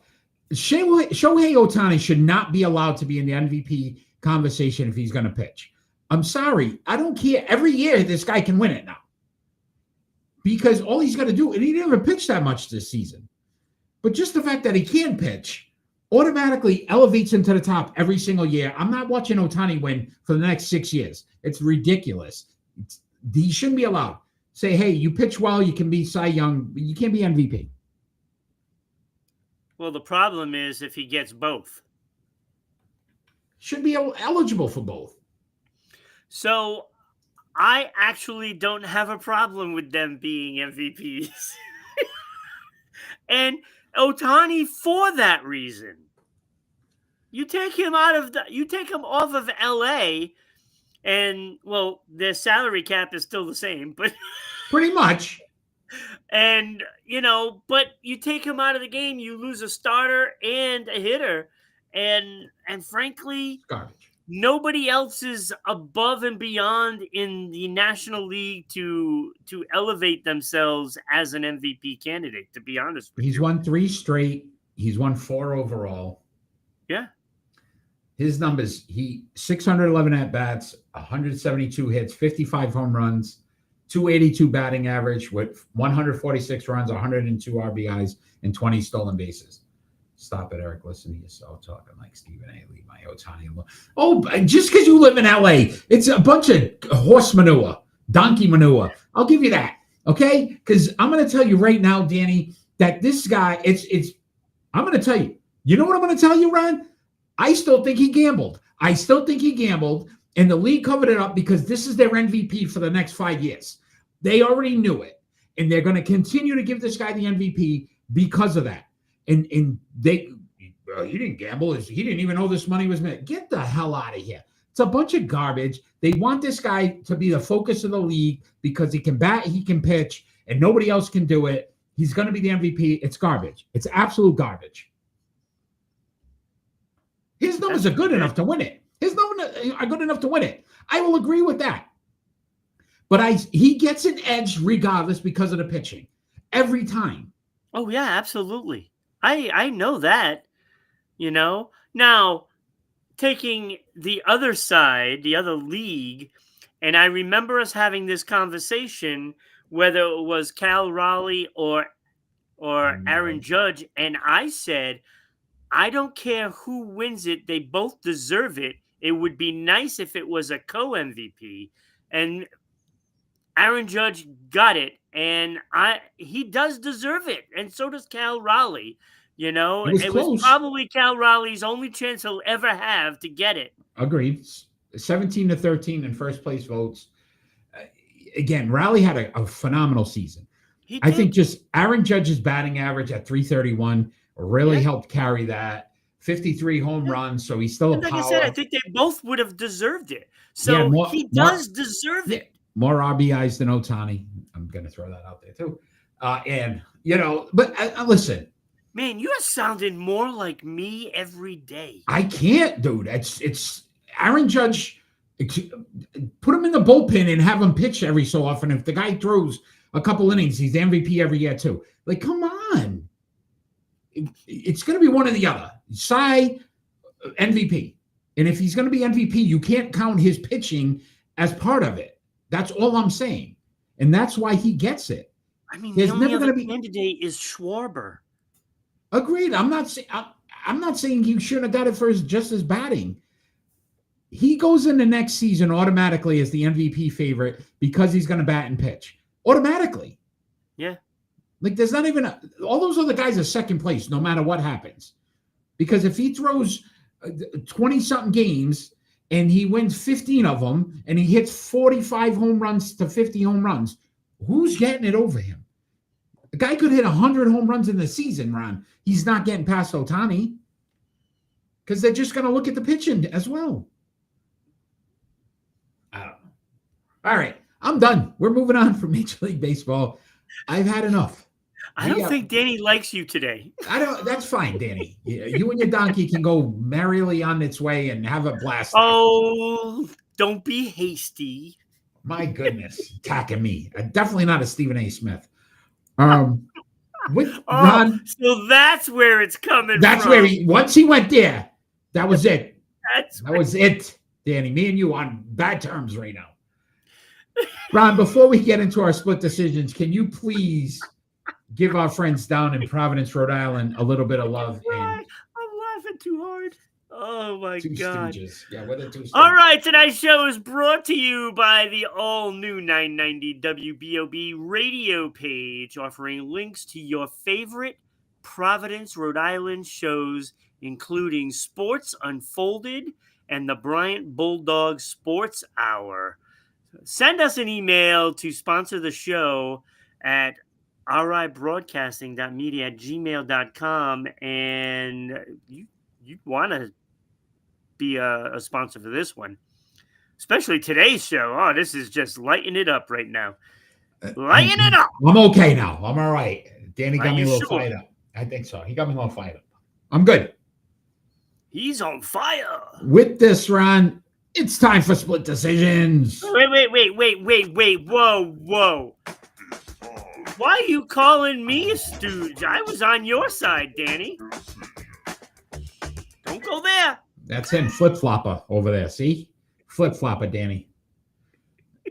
Shohei Ohtani should not be allowed to be in the MVP conversation if he's going to pitch. I'm sorry. I don't care. Every year, this guy can win it now. Because all he's got to do, and he didn't even pitch that much this season. But just the fact that he can pitch automatically elevates him to the top every single year. I'm not watching Ohtani win for the next 6 years. It's ridiculous. He shouldn't be allowed. Say, hey, you pitch well, you can be Cy Young, but you can't be MVP. Well, the problem is if he gets both. Should be eligible for both. So I actually don't have a problem with them being MVPs. And Ohtani for that reason. You take him off of LA, and well, their salary cap is still the same, but pretty much. And but you take him out of the game, you lose a starter and a hitter, and frankly, garbage. Nobody else is above and beyond in the National League to elevate themselves as an MVP candidate, to be honest with you. He's won 3 straight. He's won 4 overall. Yeah. His numbers, 611 at-bats, 172 hits, 55 home runs, 282 batting average with 146 runs, 102 RBIs, and 20 stolen bases. Stop it, Eric. Listen to yourself talking like Stephen A. Leave my Ohtani alone. Oh, just because you live in L.A., it's a bunch of horse manure, donkey manure. I'll give you that, okay? Because I'm going to tell you right now, Danny, that this guy, I'm going to tell you. You know what I'm going to tell you, Ron? I still think he gambled. And the league covered it up because this is their MVP for the next 5 years. They already knew it, and they're going to continue to give this guy the MVP because of that. And he didn't gamble. He didn't even know this money was meant. Get the hell out of here. It's a bunch of garbage. They want this guy to be the focus of the league because he can bat, he can pitch, and nobody else can do it. He's going to be the MVP. It's garbage. It's absolute garbage. His numbers are good enough to win it. His numbers are good enough to win it. I will agree with that. But he gets an edge regardless because of the pitching. Every time. Oh, yeah, absolutely. I know that, Now, taking the other side, the other league, and I remember us having this conversation, whether it was Cal Raleigh or Aaron Judge, and I said, I don't care who wins it. They both deserve it. It would be nice if it was a co-MVP. And Aaron Judge got it. And he does deserve it. And so does Cal Raleigh. It was probably Cal Raleigh's only chance he'll ever have to get it. Agreed. 17-13 in first place votes. Again, Raleigh had a phenomenal season. I think just Aaron Judge's batting average at 331 really helped carry that. 53 home runs, so he's still a power. I said, I think they both would have deserved it. So he does deserve it. More RBIs than Ohtani. I'm going to throw that out there too. But listen. Man, you are sounding more like me every day. I can't, dude. It's Aaron Judge. Put him in the bullpen and have him pitch every so often. If the guy throws a couple innings, he's the MVP every year too. Like, come on. It's going to be one or the other. Cy, MVP. And if he's going to be MVP, you can't count his pitching as part of it. That's all I'm saying. And that's why he gets it. I mean, the only other candidate is Schwarber. Agreed. I'm not saying he shouldn't have got it for just his batting. He goes in the next season automatically as the MVP favorite because he's going to bat and pitch. Automatically. Yeah. Like, there's not even all those other guys are second place no matter what happens. Because if he throws 20-something games and he wins 15 of them and he hits 45 home runs to 50 home runs, who's getting it over him? The guy could hit 100 home runs in the season, Ron. He's not getting past Ohtani because they're just going to look at the pitching as well. I don't know. All right. I'm done. We're moving on from Major League Baseball. I've had enough. I don't think Danny likes you today. That's fine, Danny. You and your donkey can go merrily on its way and have a blast. Oh, don't be hasty. My goodness, attacking me. Definitely not a Stephen A. Smith. All With Oh, Ron, so that's where it's coming that's from. where once he went there, that was it. That's That was it, Danny. Me and you on bad terms right now. Ron, before we get into our split decisions, can you please give our friends down in Providence, Rhode Island, a little bit of love? And I'm laughing too hard. Oh my Two God. Stooges. Yeah, we're the Two Stooges. All right, tonight's show is brought to you by the all-new 990 WBOB radio page, offering links to your favorite Providence, Rhode Island shows, including Sports Unfolded and the Bryant Bulldog Sports Hour. Send us an email to sponsor the show at ribroadcasting.media@gmail.com, and you want to be a sponsor for this one, especially today's show. Oh, this is just lighting it up right now. Lighting it up. I'm okay now. I'm all right. Danny got Are me a you little sure? fired up. I think so. He got me a little fired up. I'm good. He's on fire. With this, Ron, it's time for split decisions. Wait. Whoa. Why are you calling me a stooge? I was on your side, Danny. Don't go there. That's him, flip-flopper over there. See? Flip-flopper, Danny.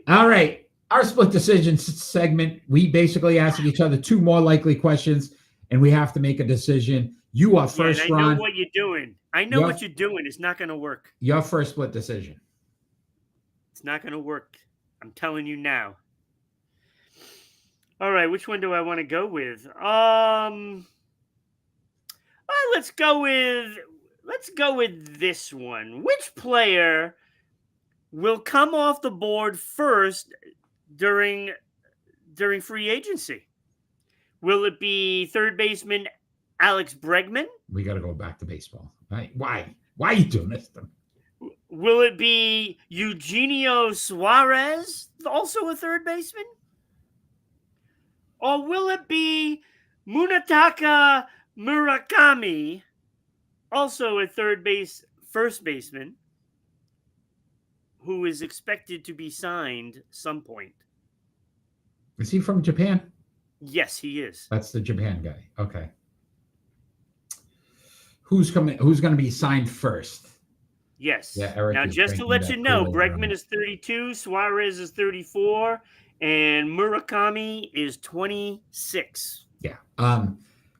All right. Our split decision segment, we basically ask each other two more likely questions, and we have to make a decision. You are first, I Ron. know what you're doing. What you're doing. It's not going to work. Your first split decision. It's not going to work. I'm telling you now. All right, which one do I want to go with? Let's go with this one. Which player will come off the board first during free agency? Will it be third baseman Alex Bregman? We got to go back to baseball. Right? Why? Why are you doing this? Will it be Eugenio Suarez, also a third baseman? Or will it be Munetaka Murakami, also a first baseman, who is expected to be signed some point? Is he from Japan? Yes, he is. That's the Japan guy. Okay. Who's coming? Who's going to be signed first? Yes. Yeah, Eric now, is just to drinking let that you know, Kool-Aid Bregman is 32, Suarez is 34, and Murakami is 26. Yeah.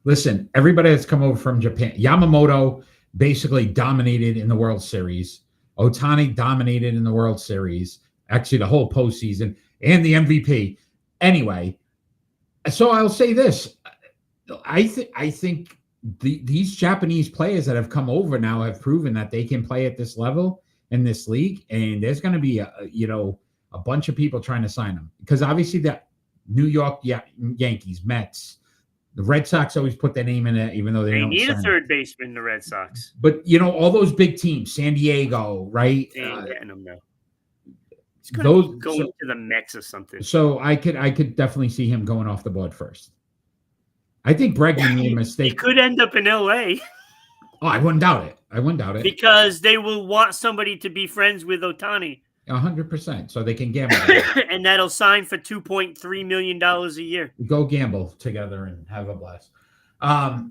Listen, everybody that's come over from Japan, Yamamoto basically dominated in the World Series. Ohtani dominated in the World Series, actually the whole postseason, and the MVP. Anyway, so I'll say this. I think these Japanese players that have come over now have proven that they can play at this level in this league, and there's going to be a bunch of people trying to sign them, because obviously the New York Yankees, Mets, the Red Sox always put their name in it, even though they don't need a sign third baseman, the Red Sox. But all those big teams, San Diego, right? They ain't getting them though. He's going to go to the Mets or something. So I could definitely see him going off the board first. I think Bregman made a mistake. He could end up in LA. Oh, I wouldn't doubt it. Because they will want somebody to be friends with Ohtani. 100%. So they can gamble. And that'll sign for $2.3 million a year. Go gamble together and have a blast. All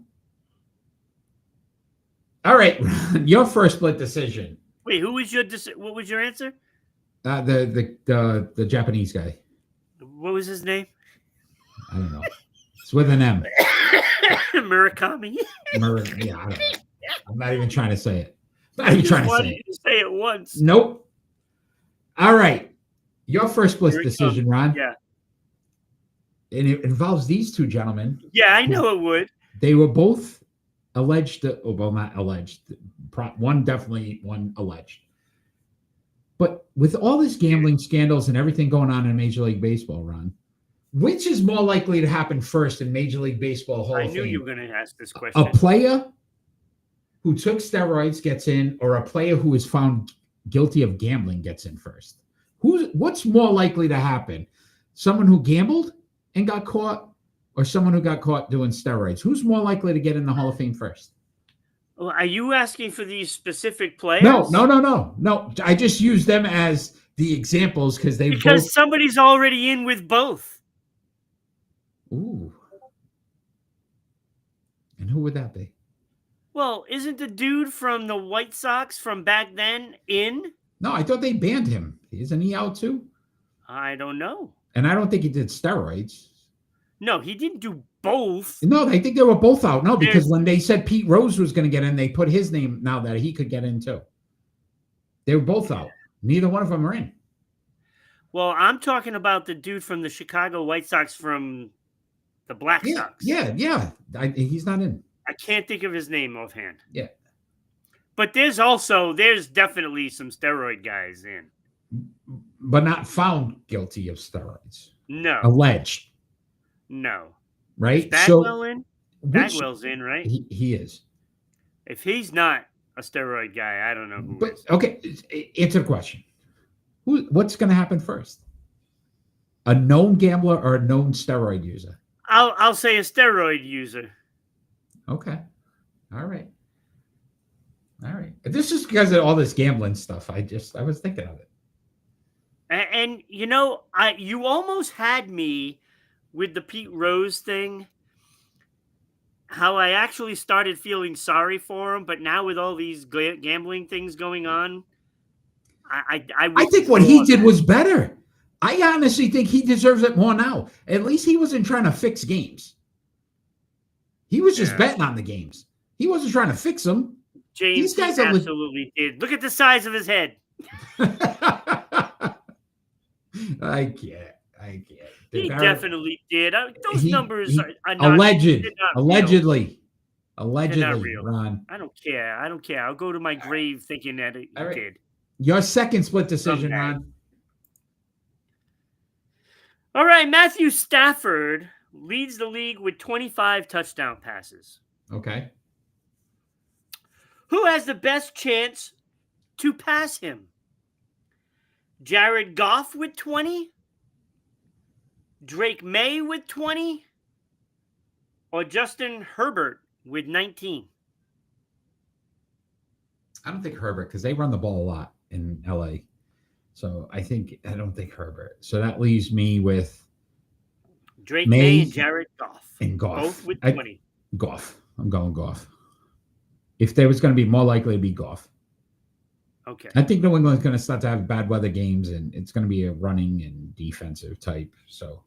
right. Your first split decision. Wait, what was your answer? The Japanese guy. What was his name? I don't know. It's with an M. Murakami. Yeah, I don't know. I'm not even trying to say it. Not even trying to say it. You to say it once. Nope. All right. Your first split decision, Ron. Yeah. And it involves these two gentlemen. Yeah, I know it would. They were both alleged. Not alleged. One definitely, one alleged. But with all this gambling scandals and everything going on in Major League Baseball, Ron, which is more likely to happen first in Major League Baseball Hall of Fame? I knew you were going to ask this question. A player who took steroids gets in, or a player who is found guilty of gambling gets in first? What's more likely to happen? Someone who gambled and got caught, or someone who got caught doing steroids? Who's more likely to get in the Hall of Fame first? Well, are you asking for these specific players? No. I just use them as the examples because somebody's already in with both. Ooh. Who would that be? Well, isn't the dude from the White Sox from back then in? No, I thought they banned him. Isn't he out too? I don't know. And I don't think he did steroids. No, he didn't do both. No, I think they were both out. No, because There's- when they said Pete Rose was going to get in, they put his name now that he could get in too. They were both out. Neither one of them are in. Well, I'm talking about the dude from the Chicago White Sox from the Black Yeah, Sox. yeah. He's not in. I can't think of his name offhand. Yeah. But there's definitely some steroid guys in. But not found guilty of steroids. No. Alleged. No. Right? Is Bagwell in? which- Bagwell's in, right? He is. If he's not a steroid guy, I don't know who But is. okay, answer the question. What's going to happen first? A known gambler or a known steroid user? I'll say a steroid user. Okay. All right. This is because of all this gambling stuff. I was thinking of it. And you almost had me with the Pete Rose thing. How I actually started feeling sorry for him, but now with all these gambling things going on, I think what he did was better. I honestly think he deserves it more now. At least he wasn't trying to fix games. He was just betting on the games. He wasn't trying to fix them. James, These guys he are absolutely did. Look at the size of his head. I can't. He definitely did. Those numbers are not allegedly. They're not real. Ron. I don't care. I'll go to my grave thinking that he All right. did. Your second split decision, Okay. Ron. All right, Matthew Stafford leads the league with 25 touchdown passes. Okay. Who has the best chance to pass him? Jared Goff with 20? Drake May with 20? Or Justin Herbert with 19? I don't think Herbert because they run the ball a lot in LA. So I don't think Herbert. So that leaves me with Drake May and Jared Goff. And Goff. Both with 20. Goff. I'm going Goff. If there was going to be more likely to be Goff. Okay. I think New England's going to start to have bad weather games, and it's going to be a running and defensive type. So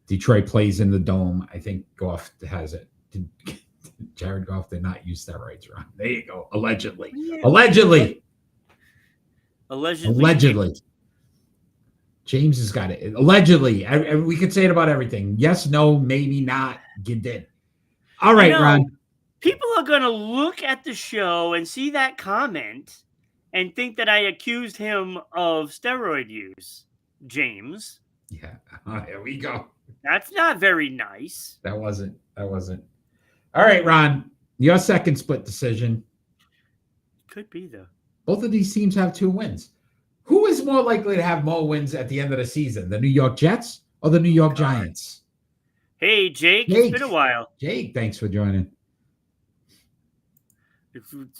Detroit plays in the dome. I think Goff has it. Jared Goff did not use steroids, Ron. There you go. Allegedly. Yeah. Allegedly. Allegedly. James has got it. Allegedly. We could say it about everything. Yes, no, maybe not. You did. All right, Ron. People are going to look at the show and see that comment and think that I accused him of steroid use, James. Yeah. Here we go. That's not very nice. That wasn't. All right, Ron. Your second split decision. Could be, though. Both of these teams have 2 wins. Who is more likely to have more wins at the end of the season? The New York Jets or the New York Giants? Hey, Jake. It's been a while. Jake, thanks for joining.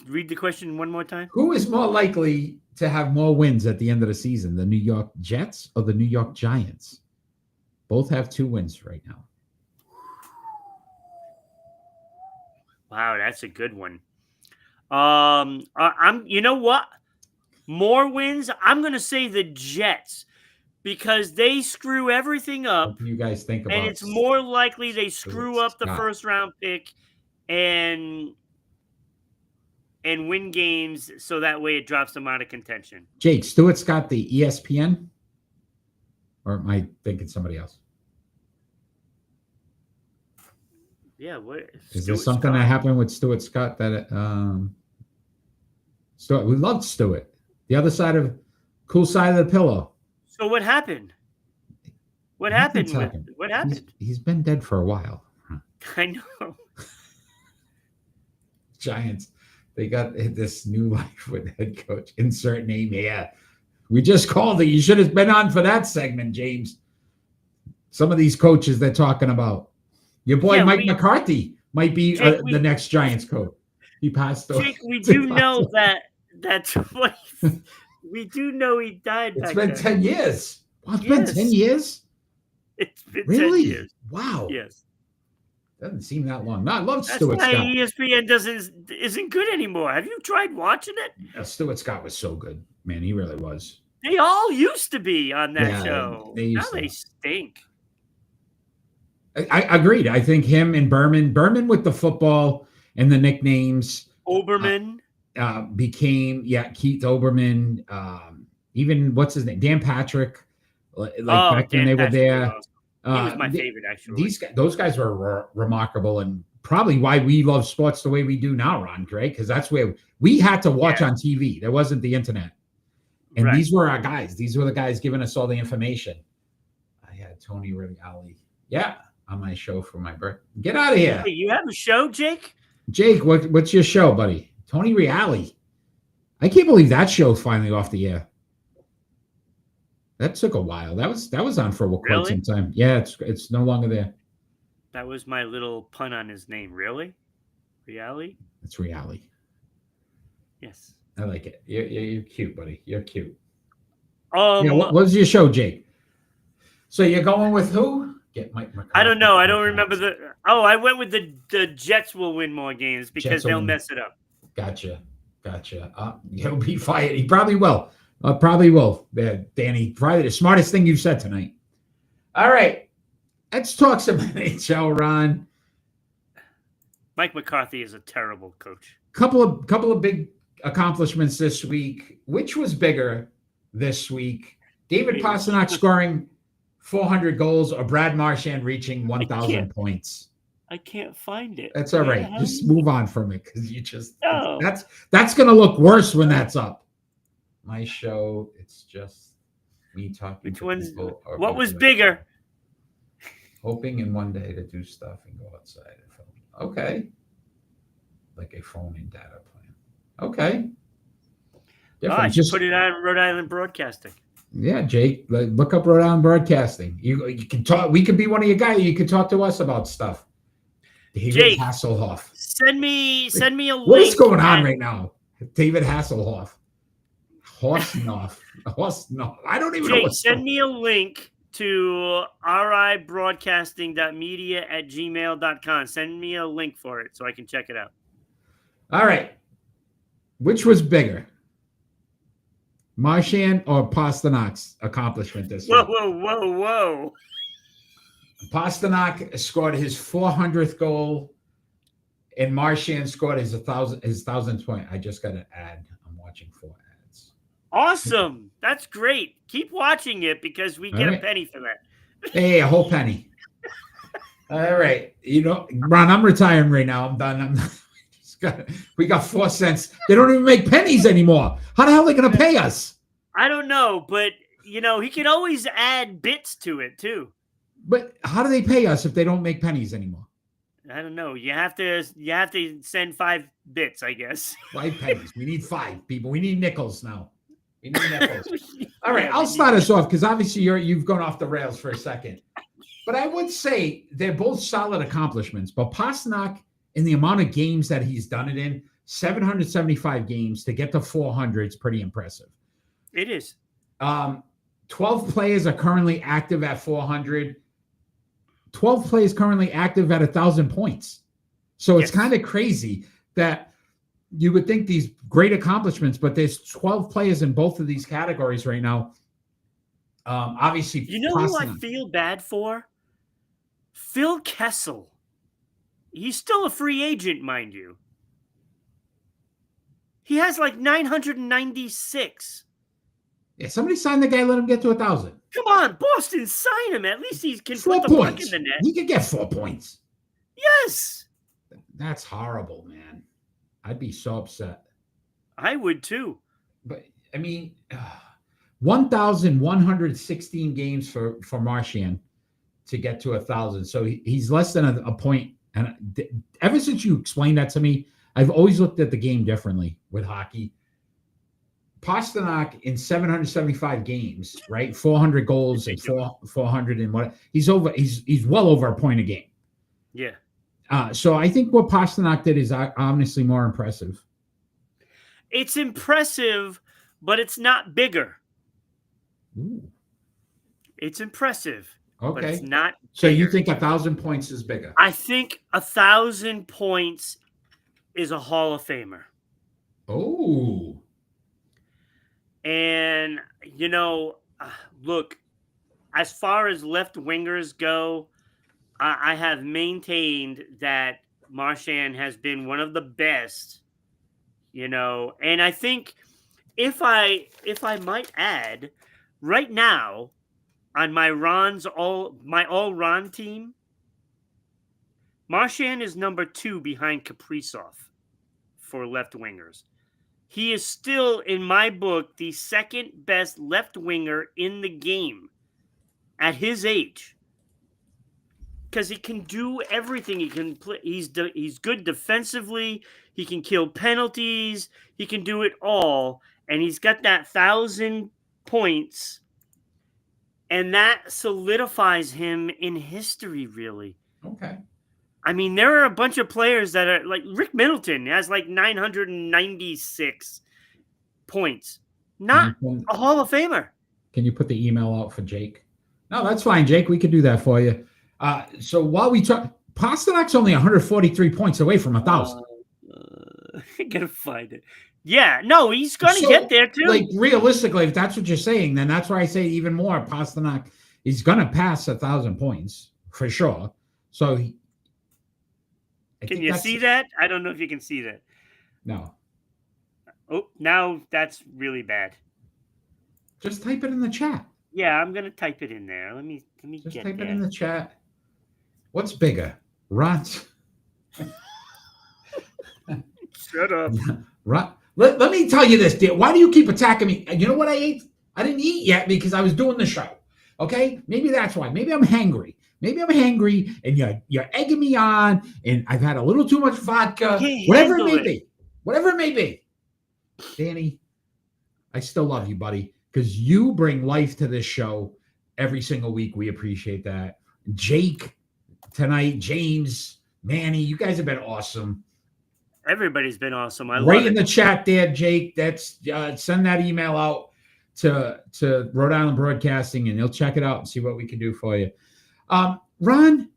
Read the question one more time. Who is more likely to have more wins at the end of the season? The New York Jets or the New York Giants? Both have 2 wins right now. Wow, that's a good one. You know what? More wins. I'm going to say the Jets because they screw everything up. What do you guys think about? And it's more likely they screw up the first round pick and win games so that way it drops them out of contention. Jake, Stuart Scott, the ESPN? Or am I thinking somebody else? Yeah, what is there something that happened with Stuart Scott that Stuart, we loved Stuart. The other side of cool side of the pillow. So what happened? What happened? He's been dead for a while. I know. Giants, they got this new life with head coach. Insert name here. We just called it. You should have been on for that segment, James. Some of these coaches they're talking about. Your boy Mike McCarthy might be the next Giants coach. He passed away. Jake, we do know that's what we do know he died. It's been 10 years. Wow, it's been 10 years? It's been really? 10 years. Wow. Yes. Doesn't seem that long. No, I love That's Stuart why Scott. ESPN isn't good anymore. Have you tried watching it? Stuart Scott was so good, man. He really was. They all used to be on that Yeah, show. they Now used to. they stink. I agreed. I think him and Berman with the football and the nicknames. Oberman. Became Keith Oberman. Even what's his name? Dan Patrick. Like back when they were there. He was my favorite, actually. Those guys were remarkable, and probably why we love sports the way we do now, Ron, right? Because that's where we had to watch on TV. There wasn't the internet. And these were our guys. These were the guys giving us all the information. I had Tony Reali. Yeah, on my show for my birthday. Get out of here. Hey, you have a show, Jake? Jake, what's your show, buddy? Tony Reali. I can't believe that show's finally off the air. That took a while. That was on for quite some time. Yeah, it's no longer there. That was my little pun on his name. Really? Reali? It's Reali. Yes. I like it. You're cute, buddy. You're cute. What was your show, Jake? So you're going with who? Get Mike McCarthy. I don't know. I don't remember the. Oh, I went with the Jets will win more games because they'll mess it up. Gotcha. He'll be fired. He probably will. Probably will. Danny, probably the smartest thing you've said tonight. All right. Let's talk some NHL, Ron. Mike McCarthy is a terrible coach. Couple of big accomplishments this week. Which was bigger this week? David Pastrnak scoring 400 goals or Brad Marchand reaching 1,000 points? I can't find it. That's all right. Just move on from it because you just no. That's going to look worse when that's up. My show, it's just me talking. Which one's what was bigger? Hoping in one day to do stuff and go outside and film. Okay. Like a phone and data plan. Okay. I just put it on Rhode Island Broadcasting. Yeah, Jake, look up Rhode Island Broadcasting. You can talk. We could be one of your guys. You could talk to us about stuff. David Hasselhoff. Send me a link. What is going on right now? David Hasselhoff. Horsenoff. I don't even know. Jake, send me a link to ribroadcasting.media@gmail.com. Send me a link for it so I can check it out. All right. Which was bigger? Marchand or Pasternak's accomplishment this week? Whoa. Pastrnak scored his 400th goal, and Marchand scored his 1,000th point. I just got an ad. I'm watching 4 ads. Awesome. That's great. Keep watching it because we get a penny for that. Hey, a whole penny. All right. Ron, I'm retiring right now. I'm done. We got 4 cents. They don't even make pennies anymore. How the hell are they going to pay us? I don't know, but he can always add bits to it too. But how do they pay us if they don't make pennies anymore? I don't know. You have to send 5 bits, I guess. 5 pennies. We need 5 people. We need nickels now. We need nickels. All right, I'll start us off because obviously you've gone off the rails for a second. But I would say they're both solid accomplishments. But Pastrnak, in the amount of games that he's done it in, 775 games to get to 400 is pretty impressive. It is. 12 players are currently active at 400. 12 players currently active at 1,000 points. So it's kind of crazy that you would think these great accomplishments, but there's 12 players in both of these categories right now. Obviously, who I feel bad for? Phil Kessel. He's still a free agent, mind you. He has like 996. Yeah, somebody sign the guy, let him get to 1,000. Come on, Boston, sign him. At least he can 4 put the points. puck in the net. He could get 4 points. Yes. That's horrible, man. I'd be so upset. I would too. But, 1,116 games for Marchand to get to 1,000. So he's less than a point. And ever since you explained that to me, I've always looked at the game differently with hockey. Pastrnak in 775 games, right? 400 goals and 400 and what? He's well over a point a game. Yeah. So I think what Pastrnak did is honestly more impressive. It's impressive, but it's not bigger. Ooh. It's impressive. but it's Okay. not. So you bigger. think 1,000 points is bigger? I think 1,000 points is a Hall of Famer. Oh. And, look, as far as left wingers go, I have maintained that Marchand has been one of the best, and I think if I might add, right now on my all Ron team, Marchand is number 2 behind Kaprizov for left wingers. He is still, in my book, the second best left winger in the game at his age. Because he can do everything. He can play. He's good defensively. He can kill penalties. He can do it all, and he's got that 1,000 points, and that solidifies him in history. Really. Okay. I mean, there are a bunch of players that are like Rick Middleton has like 996 points. Not a Hall of Famer. Can you put the email out for Jake? No, that's fine, Jake. We could do that for you. So while we talk, Pasternak's only 143 points away from 1,000. I gotta find it. Yeah, no, he's gonna get there too. Like realistically, if that's what you're saying, then that's why I say even more. Pasternak is gonna pass 1,000 points for sure. So, can you see that? I don't know if you can see that. No. Oh, now that's really bad. Just type it in the chat. Yeah, I'm gonna type it in there. Let me just get type there. it in the chat. What's bigger, Rot? Shut up. Rot. Let me tell you this, dear. Why do you keep attacking me? You know what I ate? I didn't eat yet because I was doing the show. Okay, maybe that's why. Maybe I'm hangry. And you're egging me on, and I've had a little too much vodka. Whatever it may be. Whatever it may be. Danny, I still love you, buddy, because you bring life to this show every single week. We appreciate that. Jake, tonight, James, Manny, you guys have been awesome. Everybody's been awesome. I love right it. In the chat there, Jake. That's send that email out to Rhode Island Broadcasting, and they'll check it out and see what we can do for you. Ron,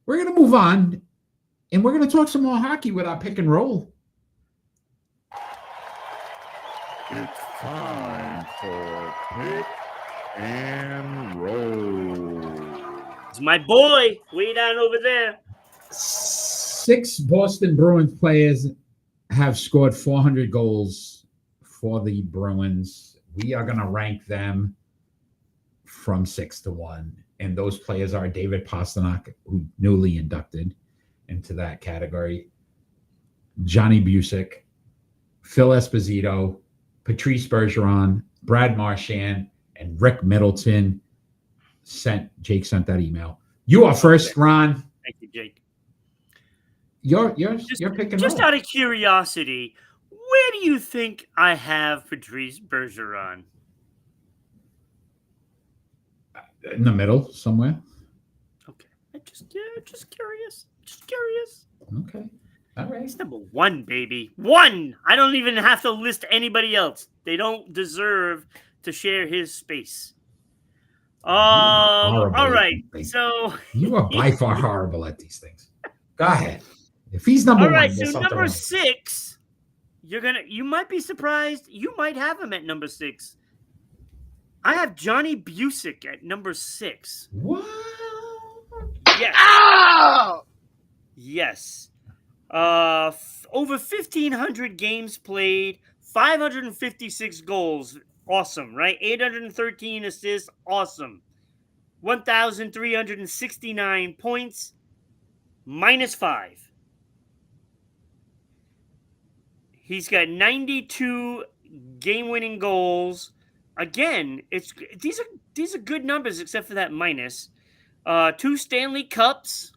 we're gonna move on, and we're gonna talk some more hockey with our pick and roll. It's time for pick and roll. It's my boy way down over there. 6 Boston Bruins players have scored 400 goals for the Bruins. We are going to rank them from 6 to 1. And those players are David Pastrnak, who newly inducted into that category, Johnny Busick, Phil Esposito, Patrice Bergeron, Brad Marchand, and Rick Middleton. Jake sent that email. You are first, Ron. Thank you, Jake. You're picking just out of curiosity, where do you think I have Patrice Bergeron? In the middle somewhere. Okay. Just curious. Just curious. Okay. All right. He's number 1, baby. 1. I don't even have to list anybody else. They don't deserve to share his space. All right. So you are by far horrible at these things. Go ahead. If he's number 1, all right. So number 6, you might be surprised. You might have him at number 6. I have Johnny Busick at number 6. What? Yes. Oh! Yes. Over 1,500 games played, 556 goals. Awesome, right? 813 assists. Awesome. 1,369 points. -5. He's got 92 game-winning goals. Again, these are good numbers except for that minus. 2 Stanley Cups,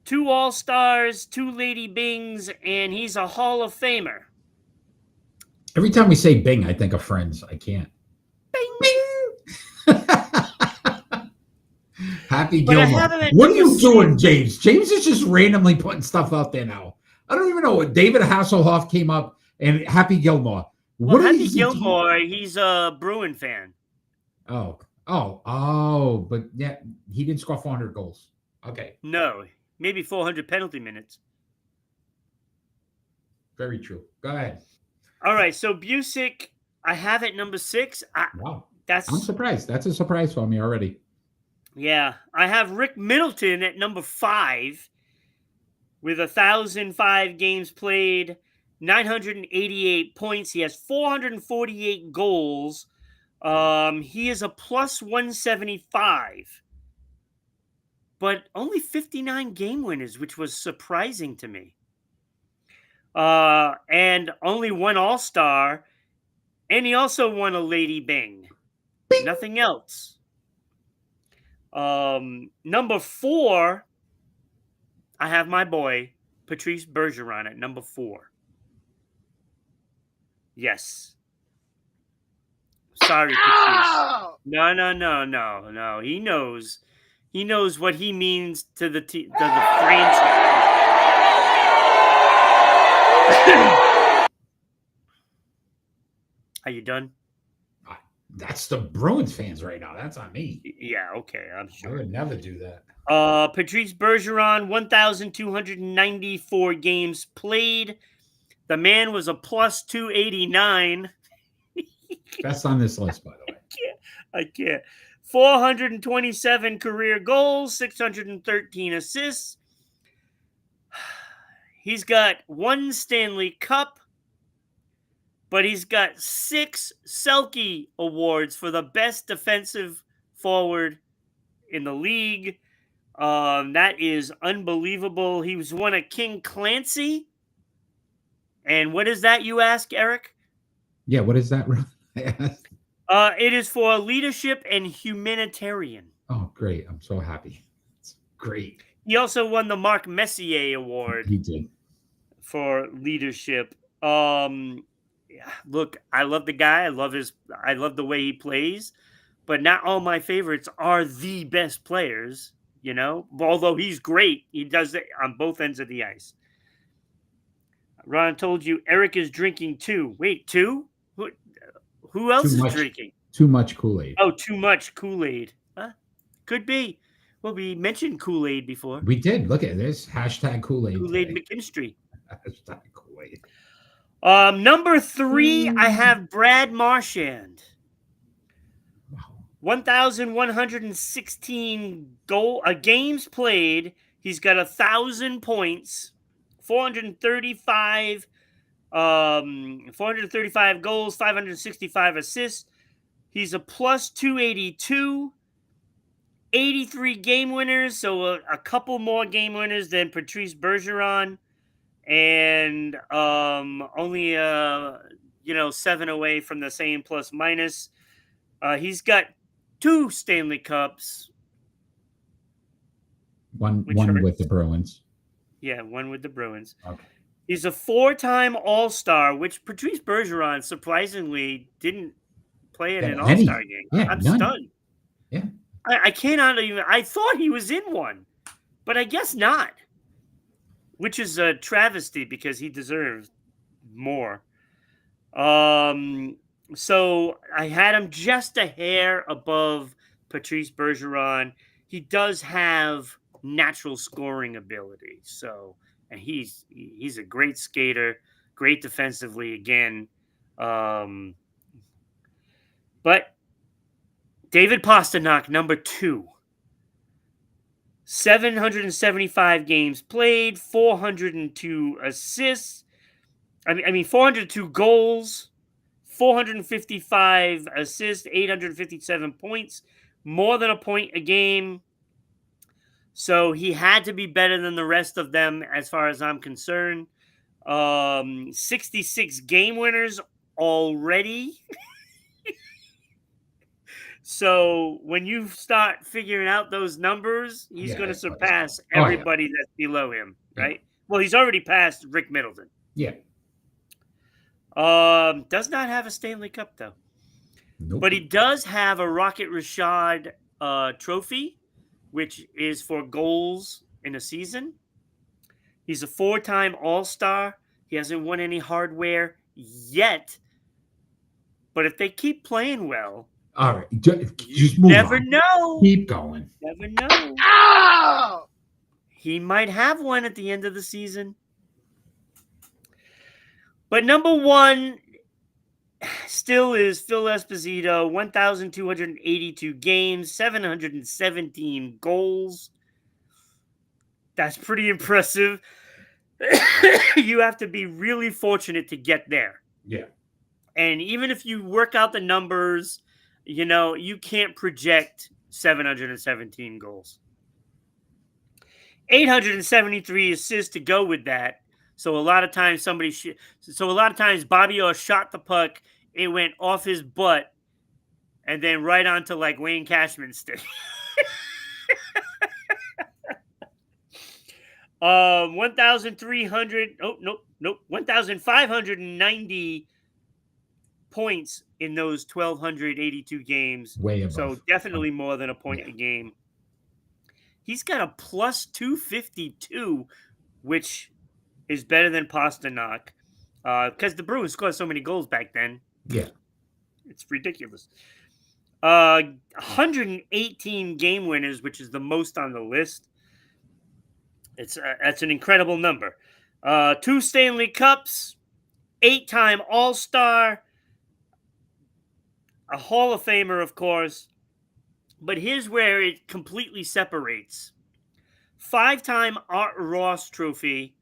2 All-Stars, 2 Lady Bings, and he's a Hall of Famer. Every time we say Bing, I think of Friends. I can't. Bing! Happy Gilmore. What are you doing, James? James is just randomly putting stuff out there now. I don't even know what David Hasselhoff came up and Happy Gilmore. Well, Happy Gilmore, he's a Bruin fan. Oh, But yeah, he didn't score 400 goals. Okay, No, maybe 400 penalty minutes. very true. Go ahead. All right, so Busick, I have at number 6. Wow, I'm That's surprised. That's a surprise for me already. Yeah, I have Rick Middleton at number 5 with 1,005 games played, 988 points. He has 448 goals. He is a plus 175, but only 59 game winners, which was surprising to me. And only one All Star, and he also won a Lady Bing. Bing! Nothing else. Number 4, I have my boy Patrice Bergeron at number 4. Yes. Sorry, Patrice. No. He knows. He knows what he means to the franchise. Are you done? That's the Bruins fans right now. That's on me. Yeah, okay, I'm I sure. would never do that. Patrice Bergeron, 1,294 games played. The man was a plus 289. Best on this list, by the way. I can't. 427 career goals, 613 assists. He's got 1 Stanley Cup, but he's got 6 Selke awards for the best defensive forward in the league. That is unbelievable. He was one of King Clancy. And what is that, you ask, Eric? Yeah, what is that? It is for leadership and humanitarian. Oh, great. I'm so happy. It's great. He also won the Marc Messier Award. He did. For leadership. Look, I love the guy. I love the way he plays, but not all my favorites are the best players, you know? Although he's great, he does it on both ends of the ice. Ron told you Eric is drinking 2. Wait, 2? Who else is drinking? Too much Kool-Aid. Oh, too much Kool-Aid. Huh? Could be. Well, we mentioned Kool-Aid before. We did. Look at this. Hashtag Kool-Aid. Kool-Aid McKinstry. Hashtag Kool-Aid. Number 3, I have Brad Marchand. Wow. 1,116 games played. He's got 1,000 points, 435 goals, 565 assists. He's a plus 282, 83 game winners, so a couple more game winners than Patrice Bergeron, and only 7 away from the same plus minus. He's got 2 Stanley Cups. One with the Bruins. Yeah, one with the Bruins. Okay. He's a 4-time All-Star, which Patrice Bergeron surprisingly didn't play in an All-Star game. Yeah, I'm none. stunned. Yeah. I cannot even. I thought he was in one, but I guess not, which is a travesty because he deserves more. So I had him just a hair above Patrice Bergeron. He does have natural scoring ability, and he's a great skater, great defensively again. But David Pastrnak, number 2. 775 games played, 402 assists. 402 goals, 455 assists, 857 points, more than a point a game. So he had to be better than the rest of them as far as I'm concerned. 66 game winners already. So when you start figuring out those numbers, he's going to surpass everybody that's below him, right? Yeah. Well, he's already passed Rick Middleton. Yeah. Does not have a Stanley Cup, though. Nope. But he does have a Rocket Richard trophy, which is for goals in a season. He's a 4-time All-Star. He hasn't won any hardware yet. But if they keep playing well, All right, just You move never on. know. Keep going. Never know. Oh! He might have one at the end of the season. But number one still is Phil Esposito, 1,282 games, 717 goals. That's pretty impressive. You have to be really fortunate to get there. Yeah. And even if you work out the numbers, you can't project 717 goals. 873 assists to go with that. So a lot of times Bobby Orr shot the puck, it went off his butt, and then right onto like Wayne Cashman's stick. 1,590 points in those 1,282 games. Way above. So definitely more than a point a game. He's got a plus 252, which is better than Pasternak, because the Bruins scored so many goals back then. Yeah. It's ridiculous. 118 game winners, which is the most on the list. That's an incredible number. 2 Stanley Cups, 8-time All-Star, a Hall of Famer, of course. But here's where it completely separates. 5-time Art Ross Trophy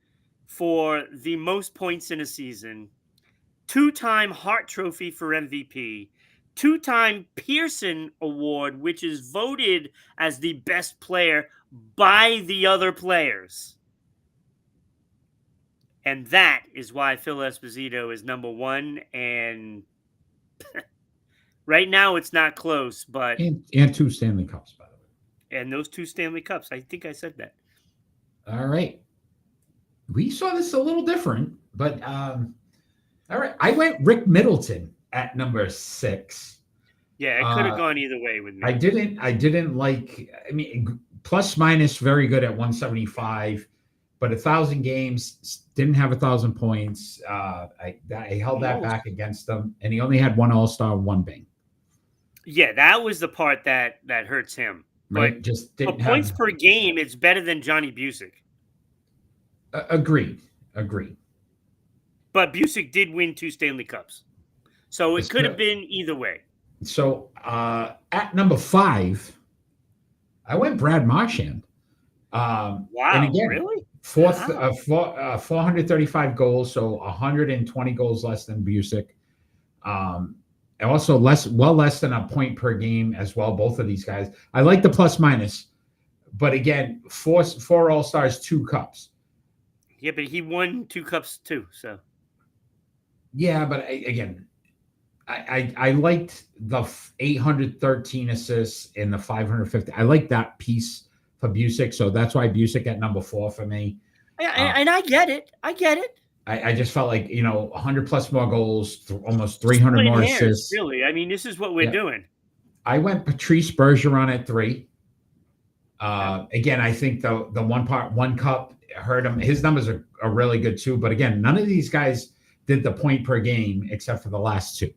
for the most points in a season. 2-time Hart Trophy for MVP. 2-time Pearson Award, which is voted as the best player by the other players. And that is why Phil Esposito is number one. And right now it's not close, but... And 2 Stanley Cups, by the way. And those 2 Stanley Cups. I think I said that. All right. We saw this a little different, but all right. I went Rick Middleton at number 6. Yeah, it could have gone either way with me. I didn't like, plus minus very good at 175, but 1,000 games, didn't have 1,000 points. I held that back against him, and he only had 1 All-Star, 1 Bing. Yeah, that was the part that hurts him. Right? But just didn't for points per game, it's better than Johnny Busick. Agreed. But Busick did win 2 Stanley Cups. So it could have been either way. So at number 5, I went Brad Marchand. Wow, and again, really? 435 goals, so 120 goals less than Busick. And also less than a point per game as well, both of these guys. I like the plus minus, but again, 4 All-Stars, 2 cups. Yeah, but he won 2 cups too, so. Yeah, but I liked the 813 assists and the 550. I like that piece for Busick, so that's why Busick at number 4 for me. And I get it. I just felt like 100 plus more goals, almost 300 more assists. Really, I mean, this is what we're doing. I went Patrice Bergeron at 3. Again, I think the one cup hurt him. His numbers are really good too, but again, none of these guys did the point per game except for the last 2.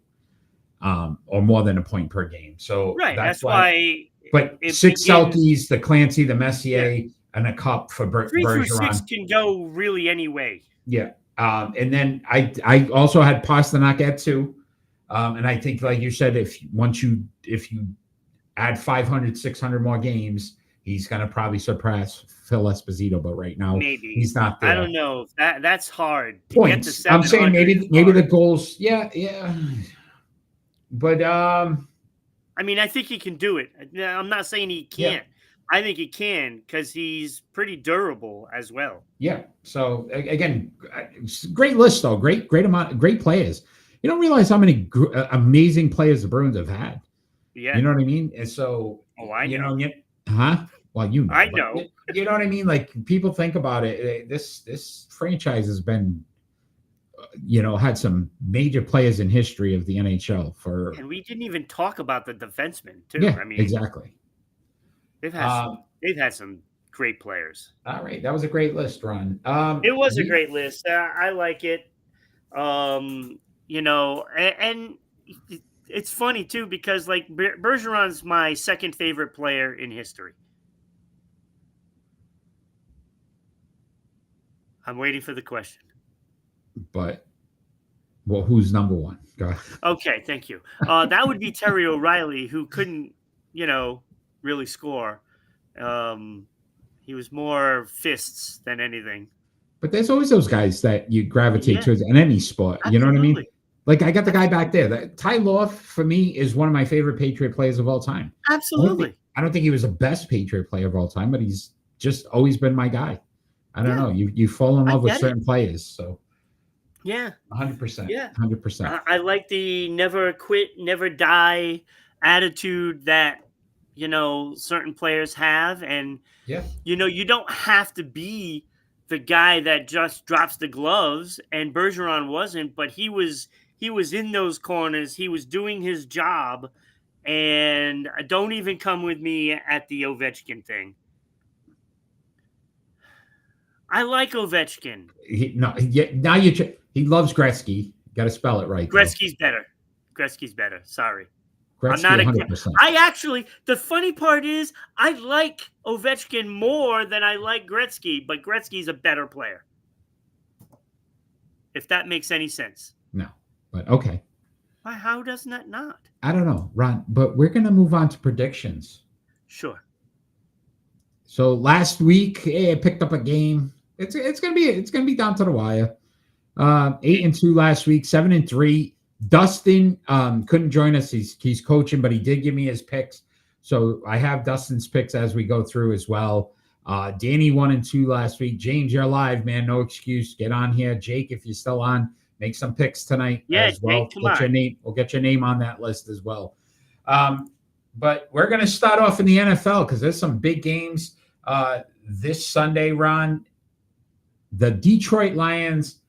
Or more than a point per game. So right, that's why. But 6 Selkies, the Clancy, the Messier, and a cup for Bergeron. 3 through 6 can go really any way. Yeah, and then I also had Pasternak at 2, and I think, like you said, if you add 500, 600 more games, he's going to probably surpass Phil Esposito. But right now, maybe he's not there. I don't know. That's hard. Points. I'm saying maybe the goals. Yeah. But I mean, I think he can do it. I'm not saying he can't. I think he can because he's pretty durable as well. Yeah. So again, great list though. Great players. You don't realize how many amazing players the Bruins have had. Yeah. You know what I mean? And so, I know. Well, I know. You know what I mean? Like, people think about it. This franchise has been, had some major players in history of the NHL and we didn't even talk about the defensemen too. Yeah, I mean, exactly. They've had some great players. All right, that was a great list, Ron. It was a great list. I like it. And it's funny too because like Bergeron's my second favorite player in history. I'm waiting for the question. But well, who's number one? Go ahead. Okay, thank you. That would be Terry O'Reilly, who couldn't, really score. He was more fists than anything. But there's always those guys that you gravitate Yeah. towards in any sport. You know what I mean? Absolutely. Like I got the guy back there. Ty Loft, for me, is one of my favorite Patriot players of all time. Absolutely. I don't think he was the best Patriot player of all time, but he's just always been my guy. I don't know. You fall in love with certain players. So yeah, 100%. Yeah. 100%. I like the never quit, never die attitude that certain players have, and Yeah. you don't have to be the guy that just drops the gloves, and Bergeron wasn't, but he was in those corners. He was doing his job, and don't even come with me at the Ovechkin thing. I like Ovechkin. He loves Gretzky. Got to spell it right. Gretzky's better. Gretzky's better. Sorry. Gretzky, I'm not 100%. The funny part is I like Ovechkin more than I like Gretzky, but Gretzky's a better player. If that makes any sense. No, but okay. How doesn't that not? I don't know, Ron, but we're going to move on to predictions. Sure. So last week, I picked up a game. It's gonna be down to the wire. 8-2 last week, 7-3. Dustin couldn't join us. He's coaching, but he did give me his picks. So I have Dustin's picks as we go through as well. Danny 1-2 last week. James, you're live, man. No excuse. Get on here. Jake, if you're still on, make some picks tonight as well. We'll get your name on that list as well. But we're going to start off in the NFL because there's some big games this Sunday, Ron. The Detroit Lions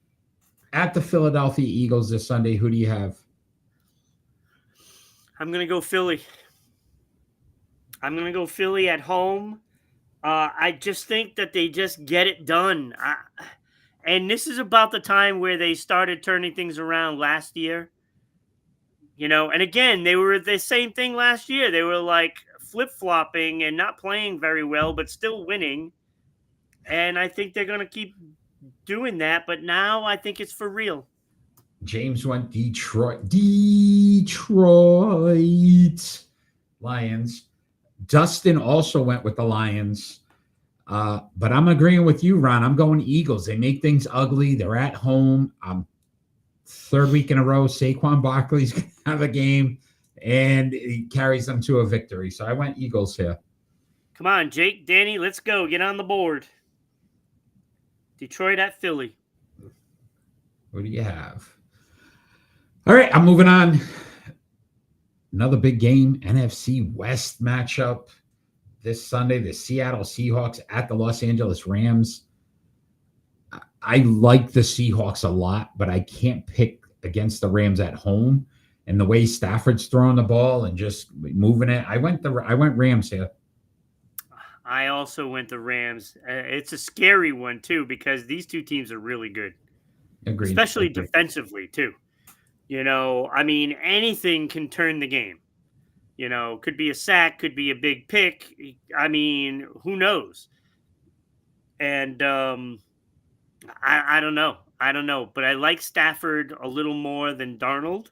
at the Philadelphia Eagles this Sunday. Who do you have? I'm going to go Philly. I'm going to go Philly at home. I just think that they just get it done. And this is about the time where they started turning things around last year. And again, they were the same thing last year. They were like flip-flopping and not playing very well, but still winning. And I think they're going to keep doing that. But now I think it's for real. James went Detroit Lions. Dustin also went with the Lions. But I'm agreeing with you, Ron. I'm going Eagles. They make things ugly. They're at home. Third week in a row, Saquon Barkley's going to have a game, and he carries them to a victory. So I went Eagles here. Come on, Jake, Danny, let's go. Get on the board. Detroit at Philly. What do you have? All right, I'm moving on. Another big game, NFC West matchup this Sunday. The Seattle Seahawks at the Los Angeles Rams. I like the Seahawks a lot, but I can't pick against the Rams at home. And the way Stafford's throwing the ball and just moving it, I went Rams here. I also went the Rams. It's a scary one too because these two teams are really good. Agreed. Especially defensively too. Anything can turn the game. Could be a sack, could be a big pick. Who knows? And I don't know. But I like Stafford a little more than Darnold.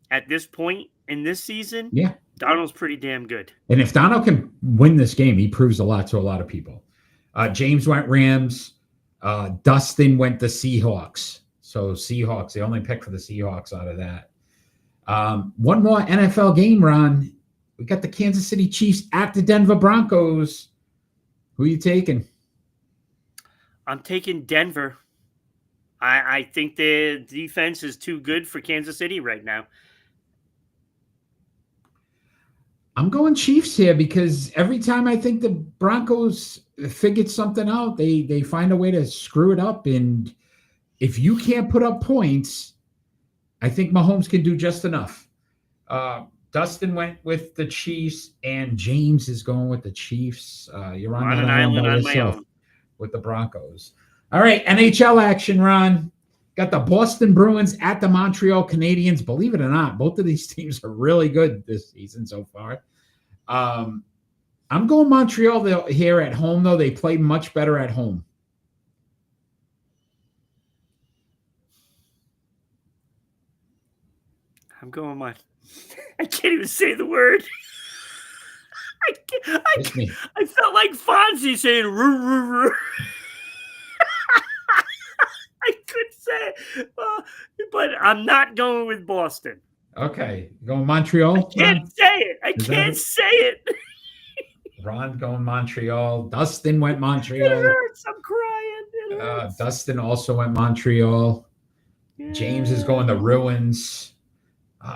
At this point in this season, yeah, Darnold's pretty damn good. And if Darnold can win this game, he proves a lot to a lot of people. James went Rams. Dustin went the Seahawks. So Seahawks, they only picked for the Seahawks out of that. One more NFL game, Ron. We got the Kansas City Chiefs at the Denver Broncos. Who are you taking? I'm taking Denver. I think the defense is too good for Kansas City right now. I'm going Chiefs here because every time I think the Broncos figured something out, they find a way to screw it up. And if you can't put up points, I think Mahomes can do just enough. Dustin went with the Chiefs, and James is going with the Chiefs. You're on an island by yourself with the Broncos. All right, NHL action, Ron. Got the Boston Bruins at the Montreal Canadiens. Believe it or not, both of these teams are really good this season so far. I'm going Montreal here at home, though. They play much better at home. I'm going I can't even say the word. I felt like Fonzie saying roo, roo, roo. I could say it, but I'm not going with Boston. Okay. Going Montreal? I can't say it. I can't say it. Ron going Montreal. Dustin went Montreal. It hurts. I'm crying. Dustin also went Montreal. Yeah. James is going the Ruins.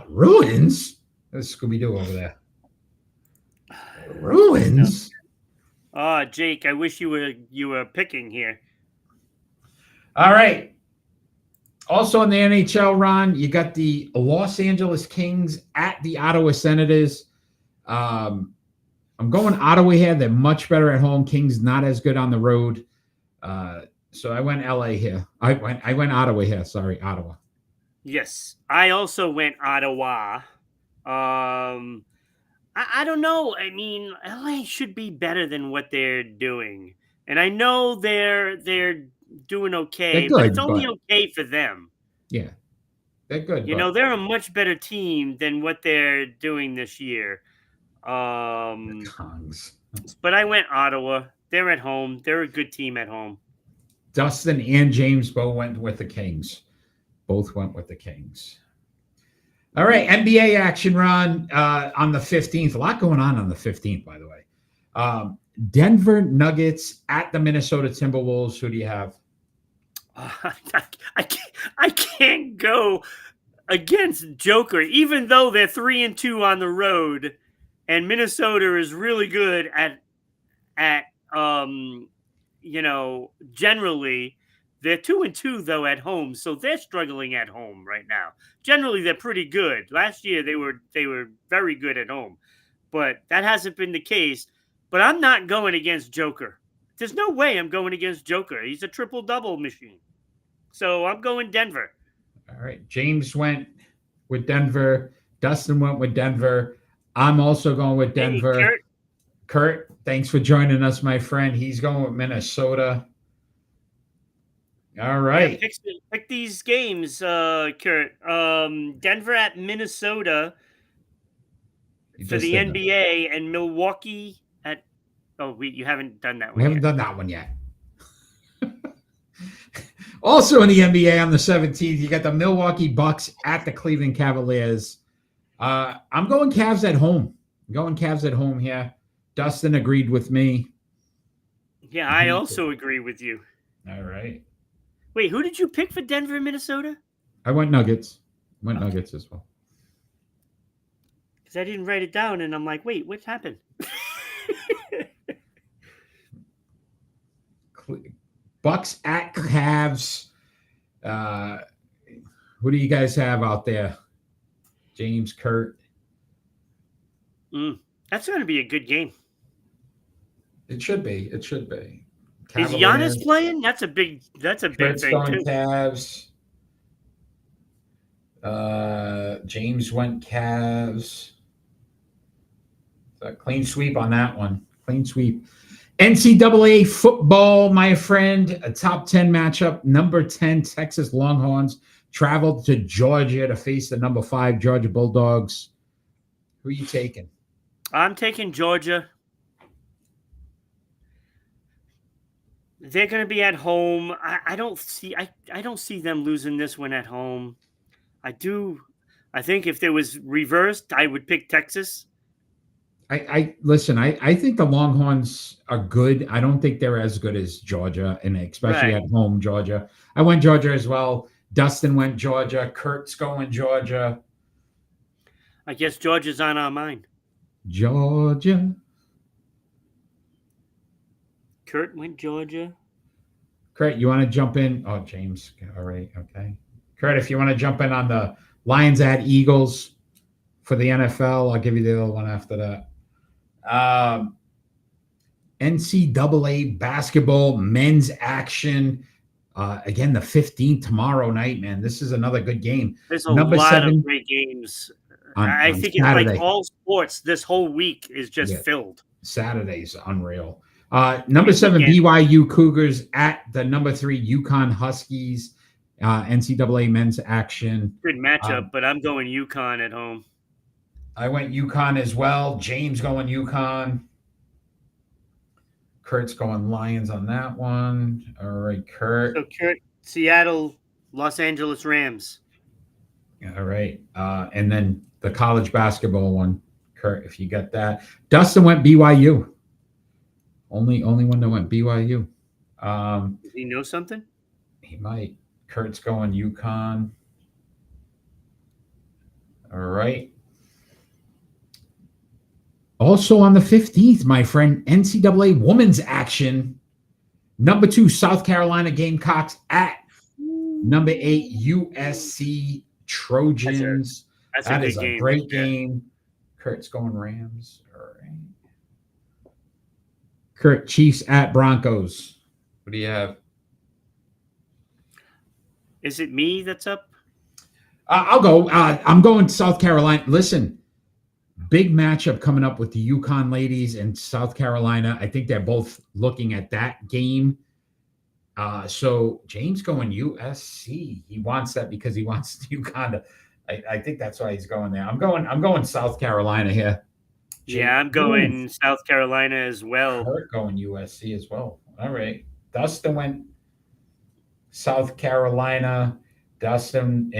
Ruins? There's Scooby-Doo over there. Ruins? Jake, I wish you were picking here. All right. Also in the NHL, Ron, you got the Los Angeles Kings at the Ottawa Senators. I'm going Ottawa here. They're much better at home. Kings not as good on the road. So I went LA here. I went Ottawa here. Sorry, Ottawa. Yes, I also went Ottawa. I don't know. I mean, LA should be better than what they're doing, and I know they're doing okay, but it's only okay for them. Yeah, they're good. You know, they're a much better team than what they're doing this year. Kongs. But I went Ottawa. They're at home. They're a good team at home. Dustin and James both went with the Kings. Both went with the Kings. All right, NBA action, Ron, on the 15th. A lot going on the 15th, by the way. Denver Nuggets at the Minnesota Timberwolves. Who do you have? I can't go against Joker, even though they're 3-2 on the road, and Minnesota is really good at generally. They're 2-2 though at home, so they're struggling at home right now. Generally, they're pretty good. Last year they were very good at home, but that hasn't been the case. But I'm not going against Joker. There's no way I'm going against Joker. He's a triple-double machine. So I'm going Denver. All right. James went with Denver. Dustin went with Denver. I'm also going with Denver. Hey, Kurt, thanks for joining us, my friend. He's going with Minnesota. All right. Yeah, pick these games, Kurt. Denver at Minnesota for the NBA and Milwaukee at... Oh, you haven't done that one We haven't done that one yet. Also in the NBA on the 17th, you got the Milwaukee Bucks at the Cleveland Cavaliers. I'm going Cavs at home. I'm going Cavs at home here. Dustin agreed with me. Yeah, I also agree with you. All right. Wait, who did you pick for Denver and Minnesota? I went Nuggets. Nuggets as well. Because I didn't write it down, and I'm like, wait, what happened? Bucks at Cavs. Who do you guys have out there? James, Kurt. That's going to be a good game. It should be. It should be. Is Giannis playing? That's a big thing too. Cavs. James went Cavs. Clean sweep on that one. Clean sweep. NCAA football, my friend. A top 10 matchup. Number 10 Texas Longhorns traveled to Georgia to face the number 5 Georgia Bulldogs. Who are you taking? I'm taking Georgia. They're going to be at home. I don't see them losing this one at home. I think if it was reversed, I would pick Texas. Listen, I think the Longhorns are good. I don't think they're as good as Georgia, and especially at home, Georgia. I went Georgia as well. Dustin went Georgia. Kurt's going Georgia. I guess Georgia's on our mind. Georgia. Kurt went Georgia. Kurt, you want to jump in? Oh, James. All right. Okay. Kurt, if you want to jump in on the Lions at Eagles for the NFL, I'll give you the other one after that. NCAA basketball men's action. Again, the 15th tomorrow night, man. This is another good game. There's a Number lot 7 of great games. I on think it's like Saturday. all sports this whole week is just Yeah. filled. Saturday's unreal. Number 7 Weekend. BYU Cougars at the number 3 UConn Huskies. NCAA men's action. Good matchup, but I'm going UConn at home. I went UConn as well. James going UConn. Kurt's going Lions on that one. All right, Kurt. So Kurt, Seattle, Los Angeles Rams. All right. And then the college basketball one, Kurt, if you got that. Dustin went BYU. Only one that went BYU. Does he know something? He might. Kurt's going UConn. All right. Also on the 15th, my friend, NCAA women's action. Number 2, South Carolina Gamecocks at number 8, USC Trojans. That is a great game. Kurt's going Rams. All right. Kurt, Chiefs at Broncos. What do you have? Is it me that's up? I'll go. I'm going South Carolina. Listen, big matchup coming up with the UConn ladies and South Carolina. I think they're both looking at that game. So James going USC. He wants that because he wants UConn to. I think that's why he's going there. I'm going South Carolina here. Yeah, I'm going South Carolina as well. Kurt going USC as well. All right. Dustin went South Carolina. Dustin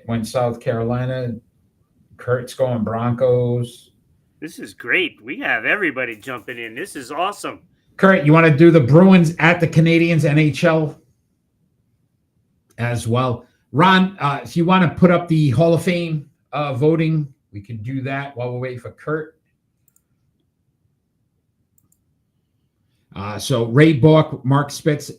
went South Carolina. Kurt's going Broncos. This is great. We have everybody jumping in. This is awesome. Kurt, you want to do the Bruins at the Canadians NHL as well? Ron, if you want to put up the Hall of Fame voting, we can do that while we're waiting for Kurt. So Ray Bork, Mark Spitz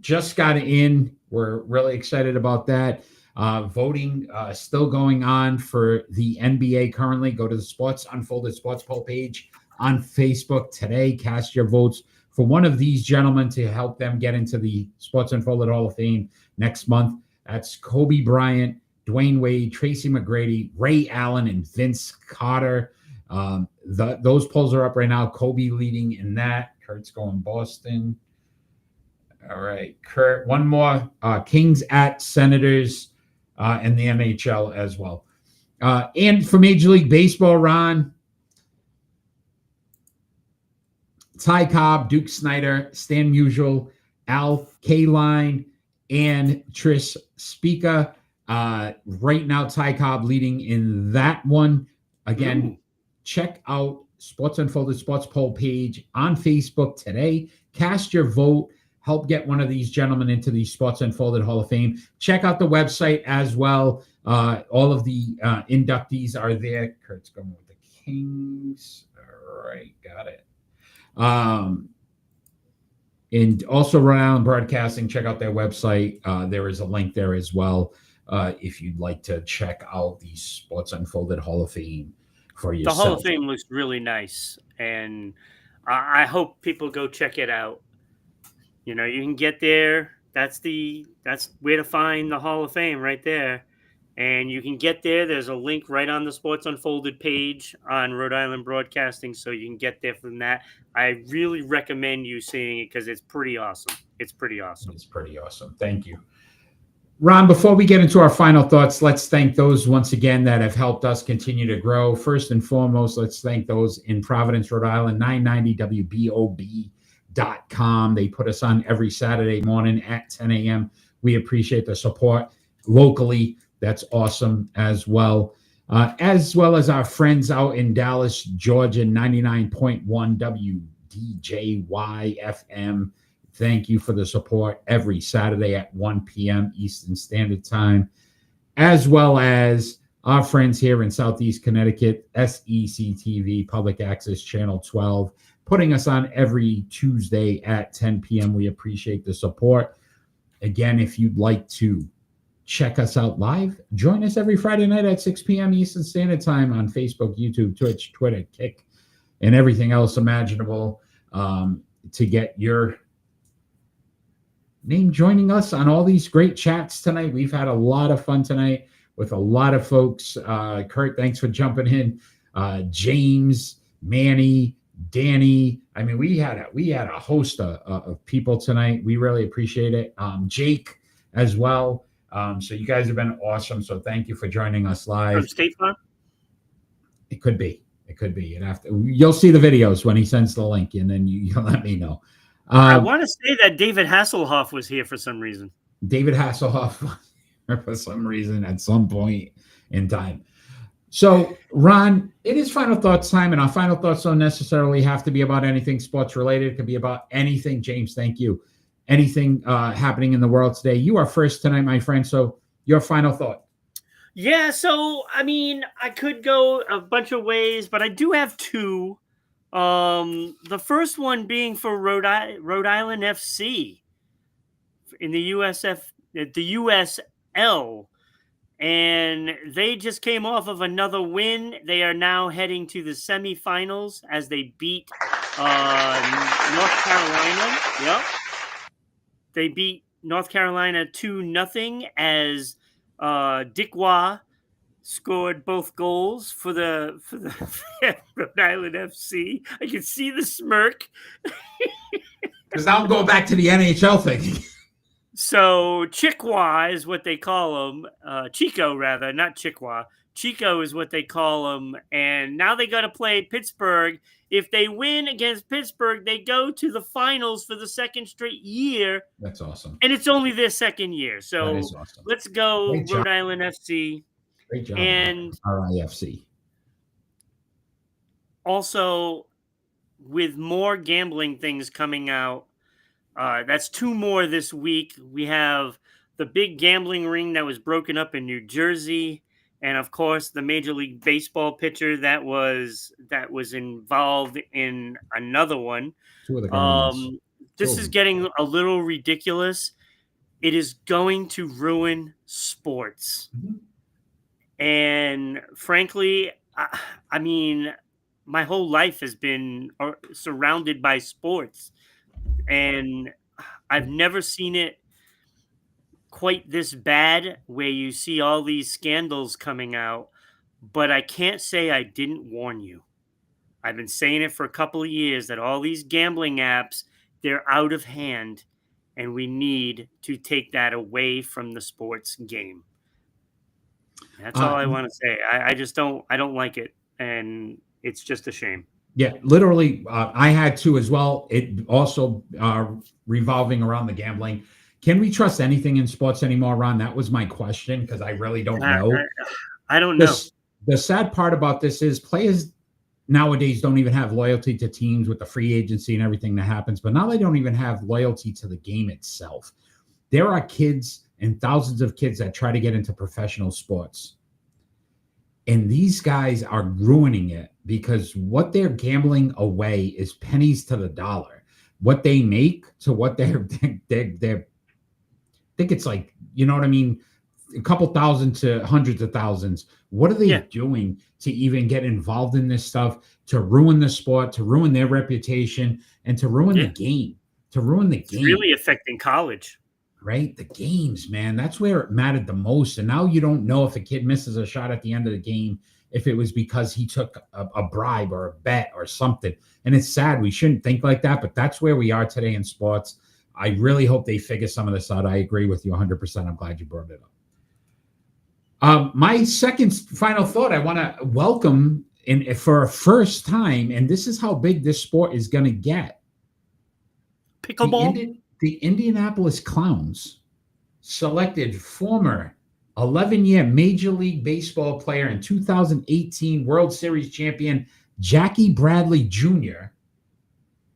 just got in. We're really excited about that. Voting still going on for the NBA currently. Go to the Sports Unfolded Sports Poll page on Facebook today. Cast your votes for one of these gentlemen to help them get into the Sports Unfolded Hall of Fame next month. That's Kobe Bryant, Dwayne Wade, Tracy McGrady, Ray Allen, and Vince Carter. Those polls are up right now. Kobe leading in that. Kurt's going Boston. All right, Kurt. One more. Kings at Senators and the NHL as well. And for Major League Baseball, Ron, Ty Cobb, Duke Snyder, Stan Musial, Al Kaline, and Tris Spica. Right now, Ty Cobb leading in that one. Again, check out Sports Unfolded Sports Poll page on Facebook today. Cast your vote. Help get one of these gentlemen into the Sports Unfolded Hall of Fame. Check out the website as well. All of the inductees are there. Kurt's going with the Kings. All right, got it. And also Rhode Island Broadcasting, check out their website. There is a link there as well if you'd like to check out the Sports Unfolded Hall of Fame for yourself. The Hall of Fame looks really nice, and I hope people go check it out. You know, you can get there. That's where to find the Hall of Fame right there. And you can get there. There's a link right on the Sports Unfolded page on Rhode Island Broadcasting, so you can get there from that. I really recommend you seeing it because it's pretty awesome. It's pretty awesome. It's pretty awesome. Thank you. Ron, before we get into our final thoughts, let's thank those once again that have helped us continue to grow. First and foremost, let's thank those in Providence, Rhode Island, 990WBOB.com. They put us on every Saturday morning at 10 a.m. We appreciate the support locally. That's awesome as well as our friends out in Dallas, Georgia, 99.1 WDJY FM. Thank you for the support every Saturday at 1 p.m. Eastern Standard Time, as well as our friends here in Southeast Connecticut, SECTV, Public Access Channel 12, putting us on every Tuesday at 10 p.m. We appreciate the support. Again, if you'd like to check us out live, join us every Friday night at 6 p.m. Eastern Standard Time on Facebook, YouTube, Twitch, Twitter, Kick, and everything else imaginable to get your name joining us on all these great chats tonight. We've had a lot of fun tonight with a lot of folks. Kurt, thanks for jumping in. James, Manny, Danny. I mean, we had a host of people tonight. We really appreciate it. Jake as well. So you guys have been awesome. So thank you for joining us live. From State Farm? It could be. You'll see the videos when he sends the link, and then you'll let me know. I want to say that David Hasselhoff was here for some reason. David Hasselhoff for some reason at some point in time. So, Ron, it is final thoughts time, and our final thoughts don't necessarily have to be about anything sports related. It could be about anything. James, thank you. Anything happening in the world today. You are first tonight, my friend. So, your final thought. Yeah, so I mean, I could go a bunch of ways, but I do have two. The first one being for Rhode Island FC in the USL, and they just came off of another win. They are now heading to the semifinals as they beat North Carolina. Yep, they beat North Carolina 2-0 as Dick Waugh scored both goals for the Rhode Island FC. I can see the smirk. Because now I'm going back to the NHL thing. So Chikwa is what they call him. Chico, rather, not Chikwa. Chico is what they call him. And now they got to play Pittsburgh. If they win against Pittsburgh, they go to the finals for the second straight year. That's awesome. And it's only their second year. So that is awesome. Let's go Rhode Island FC. Great job. And RIFC. Also, with more gambling things coming out, that's two more this week. We have the big gambling ring that was broken up in New Jersey, and of course, the Major League Baseball pitcher that was involved in another one. Two of the this is getting a little ridiculous. It is going to ruin sports. Mm-hmm. And frankly, I mean, my whole life has been surrounded by sports, and I've never seen it quite this bad where you see all these scandals coming out, but I can't say I didn't warn you. I've been saying it for a couple of years that all these gambling apps, they're out of hand, and we need to take that away from the sports game. That's all I want to say. I don't like it, and it's just a shame. Yeah, literally, I had to as well. It also revolving around the gambling. Can we trust anything in sports anymore, Ron? That was my question, because I really don't know. I don't know. The sad part about this is players nowadays don't even have loyalty to teams with the free agency and everything that happens, but now they don't even have loyalty to the game itself. There are kids and thousands of kids that try to get into professional sports. And these guys are ruining it because what they're gambling away is pennies to the dollar. What they make to what they're think it's like, you know what I mean? A couple thousand to hundreds of thousands. What are they doing to even get involved in this stuff, to ruin the sport, to ruin their reputation, and to ruin the game, It's really affecting college. Right? The games, man, that's where it mattered the most. And now you don't know if a kid misses a shot at the end of the game, if it was because he took a bribe or a bet or something. And it's sad. We shouldn't think like that, but that's where we are today in sports. I really hope they figure some of this out. I agree with you 100%. I'm glad you brought it up. My second final thought, I want to welcome for a first time, and this is how big this sport is going to get. Pickleball? The Indianapolis Clowns selected former 11-year Major League Baseball player and 2018 World Series champion Jackie Bradley Jr.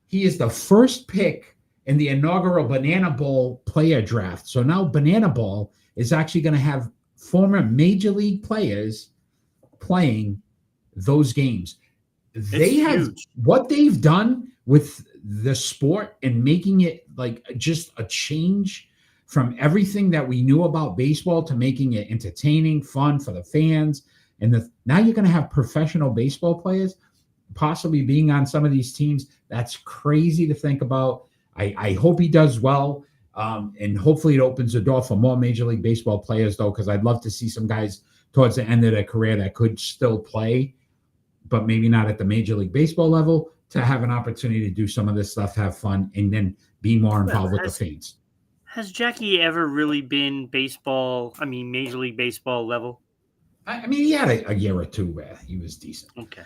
He is the first pick in the inaugural Banana Bowl player draft. So now Banana Bowl is actually going to have former Major League players playing those games. What they've done with the sport and making it like just a change from everything that we knew about baseball to making it entertaining, fun for the fans. And now you're going to have professional baseball players possibly being on some of these teams. That's crazy to think about. I hope he does well. And hopefully it opens the door for more Major League Baseball players, though, because I'd love to see some guys towards the end of their career that could still play, but maybe not at the Major League Baseball level, to have an opportunity to do some of this stuff, have fun, and then be more involved with the fans. Has Jackie ever really been Major League Baseball level? I mean, he had a year or two where he was decent. Okay.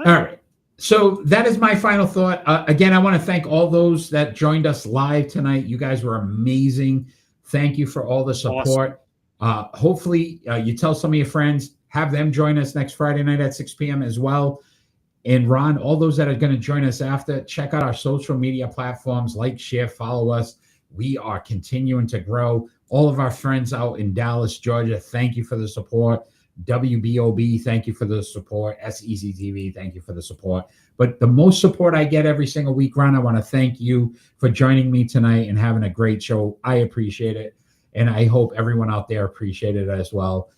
All right. So that is my final thought. Again, I want to thank all those that joined us live tonight. You guys were amazing. Thank you for all the support. Awesome. Hopefully, you tell some of your friends, have them join us next Friday night at 6 p.m. as well. And Ron, all those that are going to join us after, check out our social media platforms, like, share, follow us. We are continuing to grow. All of our friends out in Dallas, Georgia, thank you for the support. WBOB, thank you for the support. SECTV, thank you for the support. But the most support I get every single week, Ron, I want to thank you for joining me tonight and having a great show. I appreciate it. And I hope everyone out there appreciated it as well.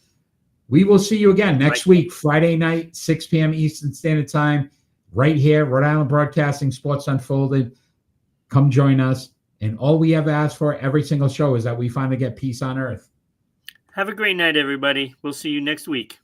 We will see you again next week, Friday night, 6 p.m. Eastern Standard Time, right here, Rhode Island Broadcasting, Sports Unfolded. Come join us. And all we ever ask for every single show is that we finally get peace on earth. Have a great night, everybody. We'll see you next week.